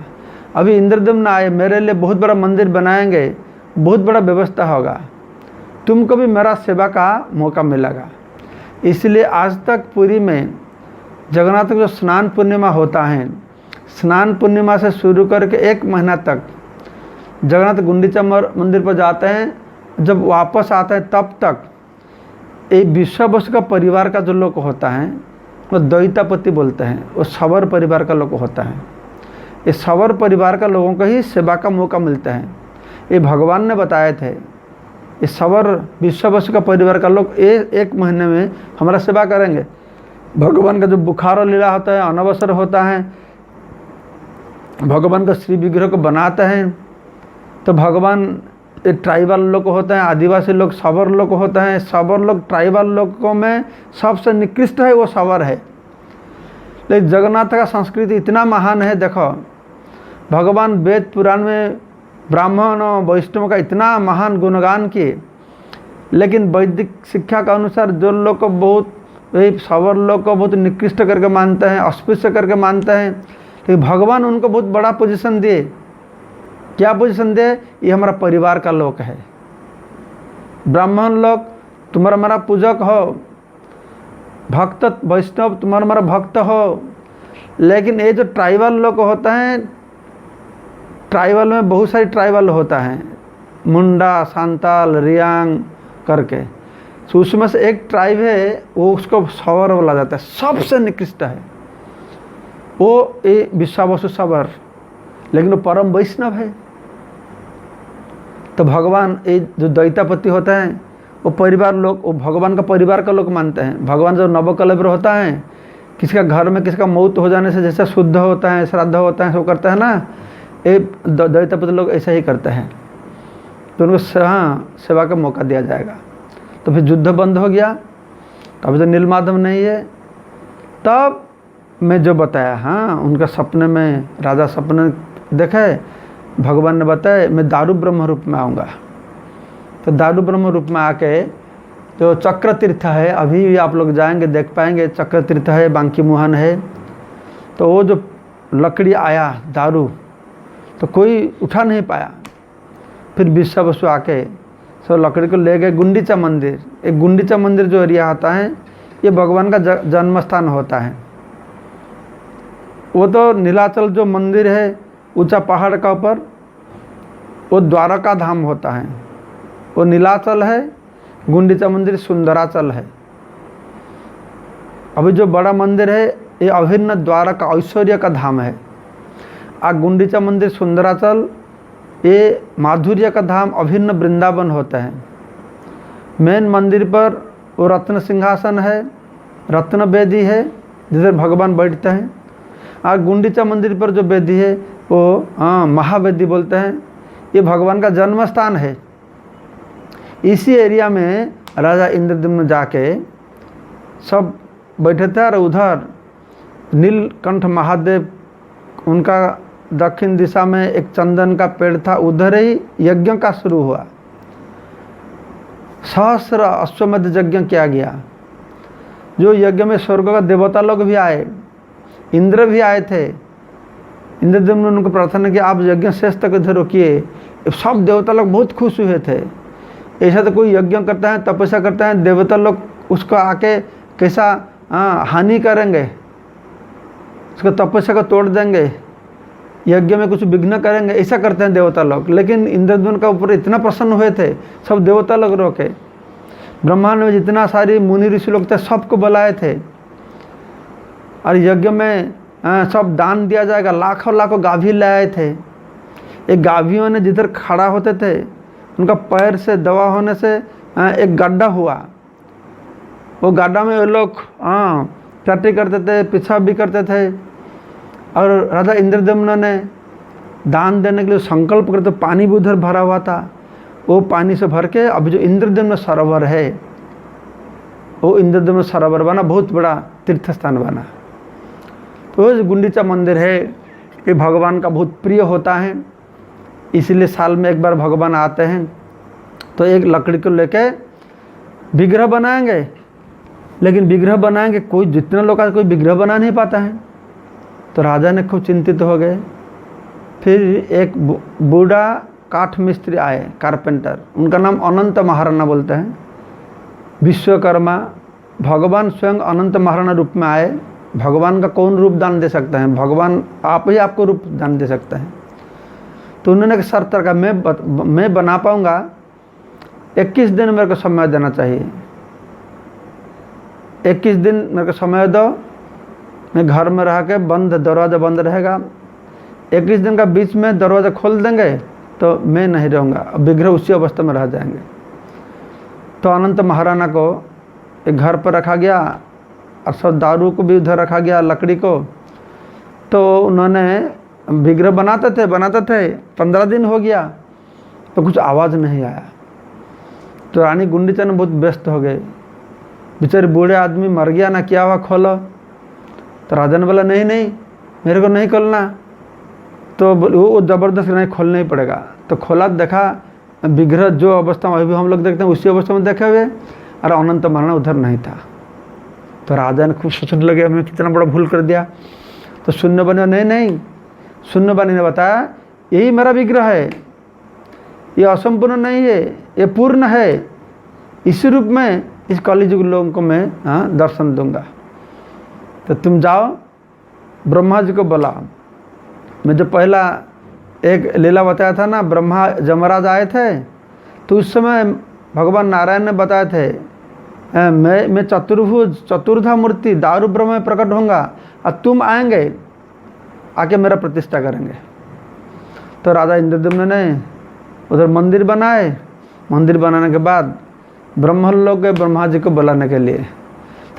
अभी इंद्रदम्न आए, मेरे लिए बहुत बड़ा मंदिर बनाएंगे, बहुत बड़ा व्यवस्था होगा, तुमको भी मेरा सेवा का मौका मिलेगा। इसलिए आज तक पुरी में जगन्नाथ का जो स्नान पूर्णिमा होता है, स्नान पूर्णिमा से शुरू करके 1 महीना तक जगन्नाथ गुंडीचा मंदिर पर जाते हैं। जब वापस आते हैं तब तक ये विश्वावसु का परिवार का जो लोग होता है वो दैतापति बोलते हैं, वो सवर परिवार का लोग होता है। ये सवर परिवार का लोगों को ही सेवा का मौका मिलता है। ये भगवान ने बताए थे, ये सवर विश्वावसु का परिवार का लोग 1 महीने में हमारा सेवा करेंगे। भगवान का जो बुखार लीला होता है, अनवसर होता है, भगवान का श्री विग्रह को बनाते हैं, तो भगवान ट्राइबल लोग होते हैं, आदिवासी लोग सवर लोग होते हैं। सवर लोग ट्राइबल लोगों में सबसे निकृष्ट है, वो सवर है। लेकिन जगन्नाथ का संस्कृति इतना महान है। देखो भगवान वेद पुराण में ब्राह्मण और वैष्णव का इतना महान गुणगान किए, लेकिन वैदिक शिक्षा के अनुसार जो लोग को बहुत सवर लोग को बहुत निकृष्ट करके मानते हैं, अस्पृश्य करके मानते हैं, लेकिन भगवान उनको बहुत बड़ा पोजीशन दिए। क्या पोजीशन दे? ये हमारा परिवार का लोग है। ब्राह्मण लोग तुम्हारा हमारा पूजक हो, भक्त वैष्णव तुम्हारा हमारा भक्त हो, लेकिन ये जो ट्राइबल लोग होते हैं, ट्राइबल में बहुत सारी ट्राइबल होता है, मुंडा, सांताल, रियांग करके, तो उसमें से एक ट्राइब है वो उसको सवर बोला जाता है, सबसे निकृष्ट है वो ये विश्वावसु सवर, लेकिन वो परम वैष्णव है। तो भगवान ये जो दैतापति होता है वो परिवार लोग, वो भगवान का परिवार का लोग मानते हैं। भगवान जो नवकलेवर होता है, किसी का घर में किसी का मौत हो जाने से जैसे शुद्ध होता है, श्राद्ध होता है, सब करता है ना, ये दैतापति लोग ऐसा ही करते हैं। तो उनको सेवा का मौका दिया जाएगा। तो फिर युद्ध बंद हो गया। तो अभी तो नीलमाधव नहीं है। तब मैं जो बताया, उनका सपने में राजा सपने देखे, भगवान ने बताया मैं दारू ब्रह्म रूप में आऊँगा। तो दारू ब्रह्म रूप में आके जो चक्र तीर्थ है, अभी भी आप लोग जाएंगे देख पाएंगे, चक्र तीर्थ है, बांकी मुहान है। तो वो जो लकड़ी आया दारू, तो कोई उठा नहीं पाया। फिर विश्वावसु आके सब लकड़ी को ले गए गुंडीचा मंदिर। एक गुंडीचा मंदिर जो एरिया आता है, ये भगवान का जन्म स्थान होता है। वो तो नीलाचल जो मंदिर है ऊंचा पहाड़ का ऊपर, वो द्वारका धाम होता है, वो नीलाचल है। गुंडीचा मंदिर सुंदराचल है। अभी जो बड़ा मंदिर है ये अभिन्न द्वारका ऐश्वर्य का धाम है। गुंडीचा मंदिर सुंदराचल ये माधुर्य का धाम, अभिन्न वृंदावन होता है। मेन मंदिर पर वो रत्न सिंहासन है, रत्न वेदी है जिधर भगवान बैठते हैं। और गुंडीचा मंदिर पर जो वेदी है वो महावेदी बोलते हैं, ये भगवान का जन्म स्थान है। इसी एरिया में राजा इंद्रदम्न जाके सब बैठे थे। और उधर नीलकंठ महादेव, उनका दक्षिण दिशा में एक चंदन का पेड़ था, उधर ही यज्ञ का शुरू हुआ। सहस्र अश्वमेध यज्ञ किया गया। जो यज्ञ में स्वर्ग का देवता लोग भी आए, इंद्र भी आए थे। इंद्रदेव ने उनको प्रार्थना किया आप यज्ञ शेष तक इधर रोकिए। सब देवता लोग बहुत खुश हुए थे। ऐसा तो कोई यज्ञ करता है, तपस्या करता है, देवता लोग उसको आके कैसा हानि करेंगे, उसको तपस्या को तोड़ देंगे, यज्ञ में कुछ विघ्न करेंगे, ऐसा करते हैं देवता लोग। लेकिन इंद्रदेव का ऊपर इतना प्रसन्न हुए थे, सब देवता लोग रोके। ब्रह्मांड में जितना सारी मुनि ऋषि लोग थे सबको बुलाए थे, और यज्ञ में सब दान दिया जाएगा। लाखों लाखों गाभी लाए थे। एक गाभियों ने जिधर खड़ा होते थे उनका पैर से दवा होने से एक गड्ढा हुआ। वो गड्ढा में वो लोग टट्टी करते थे, पेशाब भी करते थे। और राजा इंद्रदम्न ने दान देने के लिए संकल्प करते, पानी भी उधर भरा हुआ था। वो पानी से भर के अभी जो इंद्रदम्न सरोवर है, वो इंद्रदम्न सरोवर बना, बहुत बड़ा तीर्थ स्थान बना। तो गुंडीचा मंदिर है कि भगवान का बहुत प्रिय होता है, इसलिए साल में एक बार भगवान आते हैं। तो एक लकड़ी को लेके विग्रह बनाएंगे, लेकिन विग्रह बनाएंगे कोई, जितने लोग कोई विग्रह बना नहीं पाता है। तो राजा ने खूब चिंतित हो गए। फिर एक बूढ़ा काठ मिस्त्री आए, कारपेंटर, उनका नाम अनंत महाराणा बोलते हैं, विश्वकर्मा। भगवान स्वयं अनंत महाराणा रूप में आए। भगवान का कौन रूप दान दे सकता है? भगवान आप ही आपको रूप दान दे सकता है। तो उन्होंने एक शर्त रखा, मैं बना पाऊंगा, 21 दिन मेरे को समय देना चाहिए। 21 दिन मेरे को समय दो, मैं घर में रह के बंद, दरवाज़ा बंद रहेगा। 21 दिन का बीच में दरवाज़ा खोल देंगे तो मैं नहीं रहूँगा, विग्रह उसी अवस्था में रह जाएंगे। तो अनंत महाराणा को एक घर पर रखा गया और सब दारू को भी उधर रखा गया, लकड़ी को। तो उन्होंने विग्रह बनाते थे 15 दिन हो गया तो कुछ आवाज़ नहीं आया। तो रानी गुंडीचा ने बहुत व्यस्त हो गए, बेचारे बूढ़े आदमी मर गया ना, क्या हुआ, खोलो। तो राजा ने बोला नहीं नहीं मेरे को नहीं खोलना। तो वो ज़बरदस्त नहीं, खोलना ही पड़ेगा। तो खोला, देखा विग्रह जो अवस्था में अभी हम लोग देखते हैं उसी अवस्था में देखे हुए, और अनंत महाराणा उधर नहीं था। तो राजा ने खूब सोचने लगे हमने कितना बड़ा भूल कर दिया। तो शून्य बने, नहीं शून्य बनी ने बताया यही मेरा विग्रह है, ये असंपूर्ण नहीं है, ये पूर्ण है। इसी रूप में इस कलियुग लोगों को मैं दर्शन दूंगा। तो तुम जाओ ब्रह्मा जी को बुलाओ। मैं जो पहला एक लीला बताया था ना, ब्रह्मा जमराज आए थे, तो उस समय भगवान नारायण ने बताए थे मैं चतुर्भुज चतुर्धा मूर्ति दारू ब्रह्म में प्रकट होऊंगा और तुम आएंगे, आके मेरा प्रतिष्ठा करेंगे। तो राजा इंद्रदम्न ने उधर मंदिर बनाए। मंदिर बनाने के बाद ब्रह्मा लोग गए ब्रह्मा जी को बुलाने के लिए।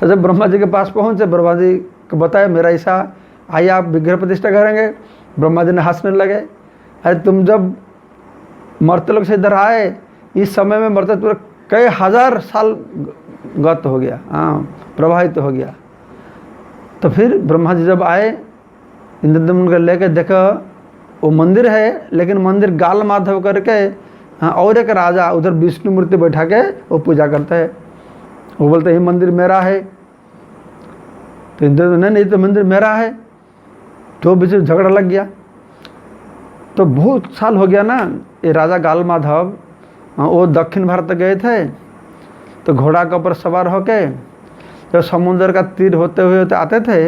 तो जब ब्रह्मा जी के पास पहुँचे, ब्रह्मा जी को बताया मेरा ऐसा, आइए आप विग्रह प्रतिष्ठा करेंगे। ब्रह्मा जी ने हंसने लगे, अरे तुम जब मरते लोग से इधर आए, इस समय में मरते पूरे कई हजार साल गत हो गया, प्रवाहित हो गया। तो फिर ब्रह्मा जी जब आए, इंद्रदम्न को लेके देखो वो मंदिर है, लेकिन मंदिर गाल माधव करके और एक राजा उधर विष्णु मूर्ति बैठा के वो पूजा करता है। वो बोलते हैं मंदिर मेरा है। तो इंद्रदम्न नहीं, तो मंदिर मेरा है। तो बीच में झगड़ा लग गया। तो बहुत साल हो गया ना, ये राजा गाल माधव वो दक्षिण भारत गए थे। तो घोड़ा के ऊपर सवार होके जब समुद्र का तीर होते हुए आते थे,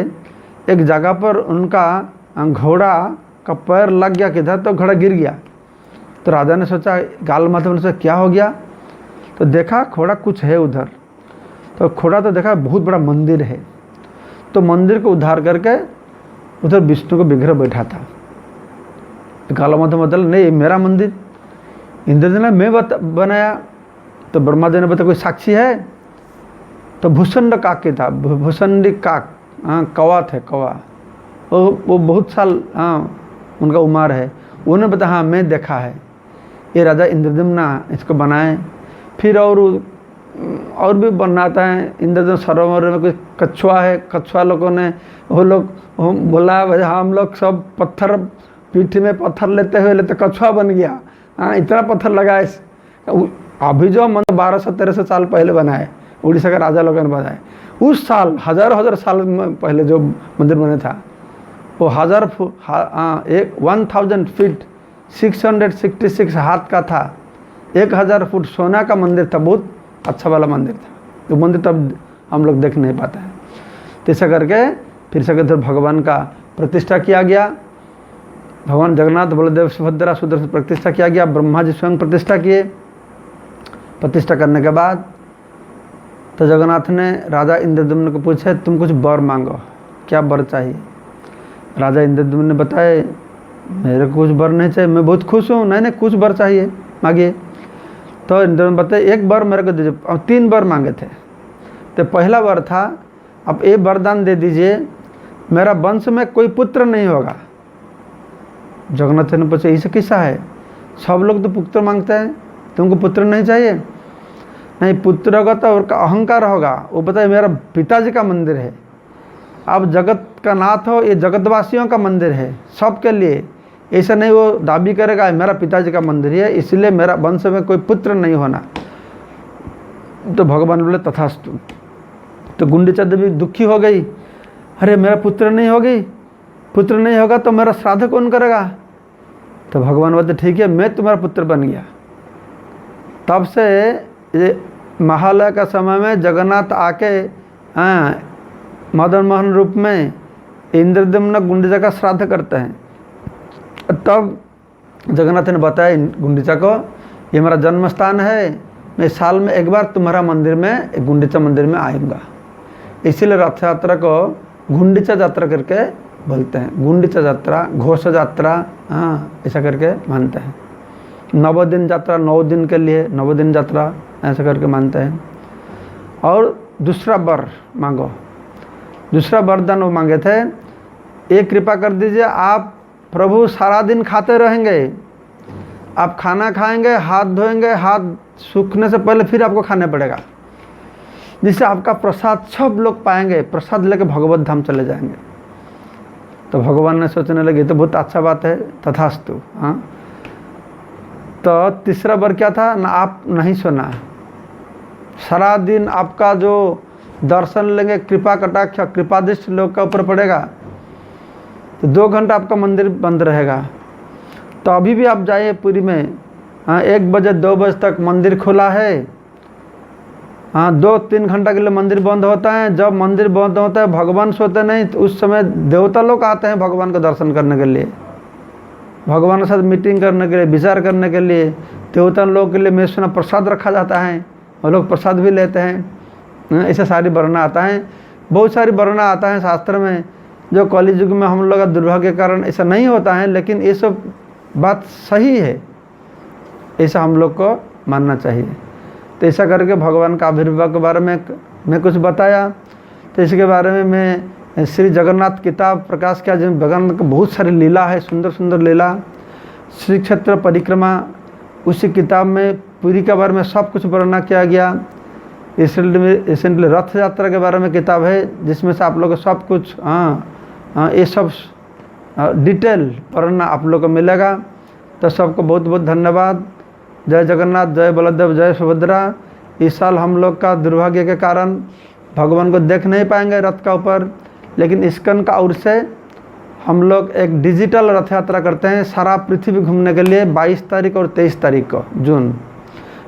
एक जगह पर उनका घोड़ा का पैर लग गया किधर, तो घोड़ा गिर गया। तो राजा ने सोचा, गाल माधव ने सोचा क्या हो गया। तो देखा घोड़ा कुछ है उधर। तो घोड़ा तो देखा बहुत बड़ा मंदिर है। तो मंदिर को उद्धार करके उधर विष्णु को विग्रह बैठा था। तो गाल माधव मतलब नहीं मेरा मंदिर, इंद्र ने मैं बनाया। तो ब्रह्मा जी ने बताया कोई साक्षी है। तो भूषण काक की था, भूषणी काक, कौवा थे, कौवा, वो बहुत साल उनका उम्र है। उन्होंने बताया हाँ मैं देखा है, ये राजा इंद्रदम्न इसको बनाए। फिर और भी बनाता है। इंद्रदम्न सरोवर में कोई कछुआ है, कछुआ लोगों ने वो लोग बोला भाई हम लोग सब पत्थर पीठ में पत्थर लेते कछुआ बन गया। इतना पत्थर लगा इस अभी जो मंदिर 1200-1300 साल पहले बनाए, उड़ीसा का राजा लोगों ने बनाए। उस साल हजार साल पहले जो मंदिर बना था वो 1000 फुट 1000 फीट 666 हाथ का था। 1000 फुट सोना का मंदिर था, बहुत अच्छा वाला मंदिर था। तो मंदिर तब हम लोग देख नहीं पाते हैं। तो ऐसा करके फिर से भगवान का प्रतिष्ठा किया गया। भगवान जगन्नाथ बलदेव सुभद्रा सुदर्शन प्रतिष्ठा किया गया। ब्रह्मा जी स्वयं प्रतिष्ठा किए। प्रतिष्ठा करने के बाद तो जगन्नाथ ने राजा इंद्रद्युम्न को पूछे, तुम कुछ वर मांगो, क्या वर चाहिए। राजा इंद्रद्युम्न ने बताए, मेरे को कुछ वर नहीं चाहिए, मैं बहुत खुश हूँ। नहीं कुछ वर चाहिए, मांगिए। तो इंद्रद्युम्न बताए, एक वर मेरे को दीजिए। अब 3 वर मांगे थे। तो पहला वर था, अब ये वरदान दे दीजिए, मेरा वंश में कोई पुत्र नहीं होगा। जगन्नाथ ने पूछा, इससे किस्सा है, सब लोग तो पुत्र मांगते हैं, तुमको पुत्र नहीं चाहिए। नहीं, पुत्र होगा तो और का अहंकार होगा। वो बताए, मेरा पिताजी का मंदिर है, आप जगत का नाथ हो, ये जगतवासियों का मंदिर है, सबके लिए। ऐसा नहीं वो दाबी करेगा मेरा पिताजी का मंदिर है, इसलिए मेरा वंश में कोई पुत्र नहीं होना। तो भगवान बोले, तथास्तु। तो गुंडीचा देवी दुखी हो गई, अरे मेरा पुत्र नहीं होगी, पुत्र नहीं होगा तो मेरा श्राद्ध कौन करेगा। तो भगवान बोलते, ठीक है, मैं तुम्हारा पुत्र बन गया। तब से ये महालय का समय में जगन्नाथ आके मदन मोहन रूप में इंद्रद्युम्न गुंडीचा का श्राद्ध करते हैं। तब जगन्नाथ ने बताया गुंडीचा को, ये मेरा जन्म स्थान है, मैं साल में एक बार तुम्हारा मंदिर में, गुंडीचा मंदिर में आऊँगा। इसीलिए रथ यात्रा को गुंडीचा यात्रा करके बोलते हैं। गुंडीचा यात्रा, घोष यात्रा, ऐसा करके मानते हैं। 9 दिन यात्रा, 9 दिन के लिए 9 दिन यात्रा, ऐसा करके मानते हैं। और दूसरा वर मांगो। दूसरा वरदान वो मांगे थे, एक कृपा कर दीजिए, आप प्रभु सारा दिन खाते रहेंगे, आप खाना खाएंगे, हाथ धोएंगे, हाथ सूखने से पहले फिर आपको खाने पड़ेगा, जिससे आपका प्रसाद सब लोग पाएंगे, प्रसाद लेके भगवत धाम चले जाएंगे। तो भगवान ने सोचने लगे, तो बहुत अच्छा बात है, तथास्तु। हाँ, तो तीसरा वर क्या था ना, आप नहीं सोना, सारा दिन आपका जो दर्शन लेंगे, कृपा कटाक्ष कृपादिष्ट लोग का ऊपर पड़ेगा, तो 2 घंटा आपका मंदिर बंद रहेगा। तो अभी भी आप जाइए पुरी में, 1 बजे 2 बजे तक मंदिर खुला है। 2-3 घंटा के लिए मंदिर बंद होता है। जब मंदिर बंद होता है, भगवान सोते नहीं, तो उस समय देवता लोग आते हैं भगवान का दर्शन करने के लिए, भगवान के साथ मीटिंग करने के लिए, विचार करने के लिए। देवता लोग के लिए मैं सुना प्रसाद रखा जाता है, वो लोग प्रसाद भी लेते हैं। ऐसे सारी वर्णना आता है, बहुत सारी वर्णना आता है शास्त्र में, जो कलि युग में हम लोग का दुर्भाग्य के कारण ऐसा नहीं होता है, लेकिन ये सब बात सही है, ऐसा हम लोग को मानना चाहिए। तो ऐसा करके भगवान का आविर्भाव के बारे में मैं कुछ बताया। तो इसके बारे में मैं श्री जगन्नाथ किताब प्रकाश किया, जिसमें भगवान का बहुत सारी लीला है, सुंदर सुंदर लीला। श्री क्षेत्र परिक्रमा, उसी किताब में पुरी के बारे में सब कुछ वर्णना किया गया। रिसेंटली रथ यात्रा के बारे में किताब है, जिसमें से आप लोग को सब कुछ ये सब डिटेल वर्णना आप लोग को मिलेगा। तो सबको बहुत बहुत धन्यवाद। जय जगन्नाथ, जय बलदेव, जय सुभद्रा। इस साल हम लोग का दुर्भाग्य के कारण भगवान को देख नहीं पाएंगे रथ का ऊपर, लेकिन इस्कन का ओर से हम लोग एक डिजिटल रथ यात्रा करते हैं सारा पृथ्वी घूमने के लिए 22 तारीख और 23 तारीख को जून।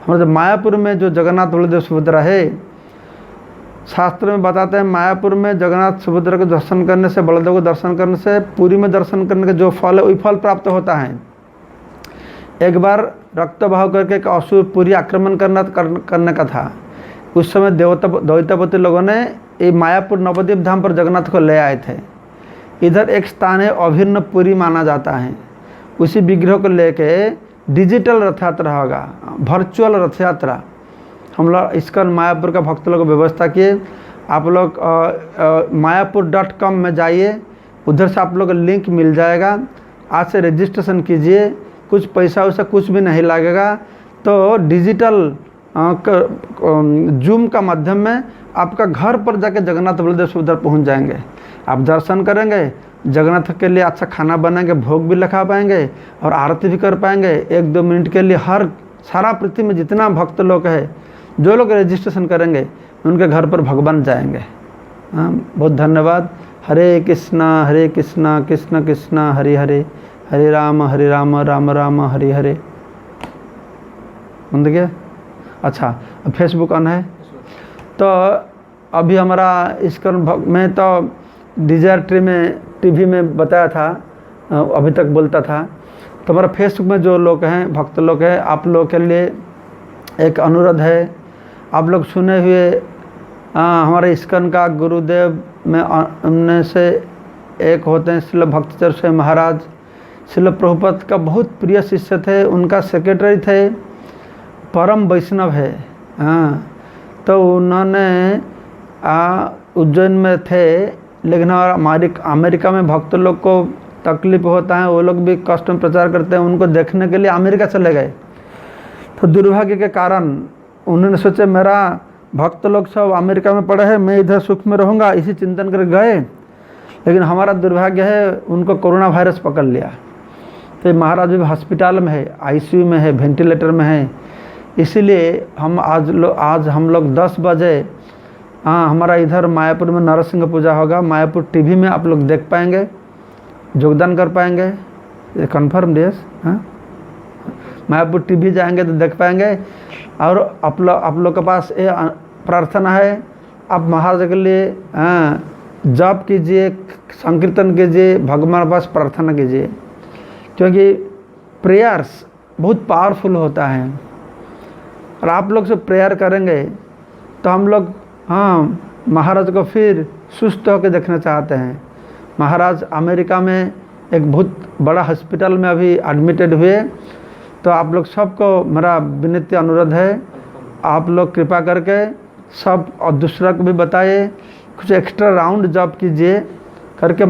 हमारे जो मायापुर में जो जगन्नाथ बलदेव सुभद्रा है, शास्त्र में बताते हैं मायापुर में जगन्नाथ सुभद्रा को दर्शन करने से, बलदेव को दर्शन करने से, पुरी में दर्शन करने का जो फल है वही फल प्राप्त होता है। एक बार रक्त बहाव करके एक असुर पुरी आक्रमण करने का था। उस समय दैत्यपति लोगों ने ये मायापुर नवद्वीप धाम पर जगन्नाथ को ले आए थे। इधर एक स्थान है अभिन्न पुरी माना जाता है, उसी विग्रह को लेके डिजिटल रथ यात्रा होगा, वर्चुअल रथ यात्रा। हम लोग इस्कॉन मायापुर का भक्त लोग व्यवस्था किए। आप लोग mayapur.com में जाइए, उधर से आप लोग लिंक मिल जाएगा। आज से रजिस्ट्रेशन कीजिए, कुछ पैसा वैसा कुछ भी नहीं लगेगा। तो डिजिटल जूम का माध्यम में आपका घर पर जाके जगन्नाथ बलदेव सुभद्रा पहुंच जाएंगे। आप दर्शन करेंगे, जगन्नाथ के लिए अच्छा खाना बनाएंगे, भोग भी लगा पाएंगे और आरती भी कर पाएंगे 1-2 मिनट के लिए। हर सारा पृथ्वी में जितना भक्त लोग है, जो लोग रजिस्ट्रेशन करेंगे, उनके घर पर भगवान जाएंगे। बहुत धन्यवाद। हरे कृष्णा कृष्ण कृष्ण हरे हरे, हरे राम राम राम हरे हरे। बंद गया? अच्छा, फेसबुक ऑन है। तो अभी हमारा इस्कॉन में तो डिजायर टीवी में बताया था, अभी तक बोलता था। तो हमारा फेसबुक में जो लोग हैं, भक्त लोग हैं, आप लोग के लिए एक अनुरोध है। आप लोग सुने हुए हमारे इस्कॉन का गुरुदेव में उनमें से एक होते हैं श्रील भक्तिचर स्वामी महाराज। श्रील प्रभुपाद का बहुत प्रिय शिष्य थे, उनका सेक्रेटरी थे, परम वैष्णव है। तो उन्होंने उज्जैन में थे, लेकिन हमारे अमेरिका में भक्त लोग को तकलीफ होता है, वो लोग भी कष्ट में प्रचार करते हैं, उनको देखने के लिए अमेरिका चले गए। तो दुर्भाग्य के कारण उन्होंने सोचे मेरा भक्त लोग सब अमेरिका में पड़े हैं, मैं इधर सुख में रहूँगा, इसी चिंतन कर गए। लेकिन हमारा दुर्भाग्य है उनको कोरोना वायरस पकड़ लिया। तो महाराज भी हॉस्पिटल में है, आईसीयू में है, वेंटिलेटर में है। इसीलिए हम आज हम लोग 10 बजे हमारा इधर मायापुर में नरसिंह पूजा होगा। मायापुर टीवी में आप लोग देख पाएंगे, योगदान कर पाएंगे, ये कन्फर्म डेस। मायापुर टीवी जाएंगे तो देख पाएंगे। और आप लोग के पास ये प्रार्थना है, आप महाराज के लिए जप कीजिए, संकीर्तन कीजिए, भगवान के पास प्रार्थना कीजिए, क्योंकि प्रेयर्स बहुत पावरफुल होता है। और आप लोग से प्रेयर करेंगे तो हम लोग महाराज को फिर सुस्त होकर देखना चाहते हैं। महाराज अमेरिका में एक बहुत बड़ा हॉस्पिटल में अभी एडमिटेड हुए। तो आप लोग सबको मेरा विनती अनुरोध है, आप लोग कृपा करके सब और दूसरा को भी बताइए, कुछ एक्स्ट्रा राउंड जॉब कीजिए करके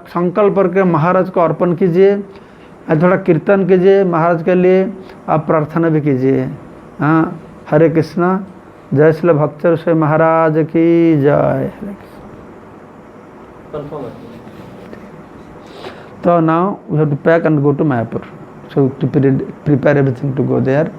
संकल्प करके महाराज को अर्पण कीजिए, थोड़ा कीर्तन कीजिए महाराज के लिए, आप प्रार्थना भी कीजिए। हरे कृष्णा। जय श्री भक्तचर स्वामी महाराज की जय। So now we have to pack and go to Mayapur. So to prepare everything to go there.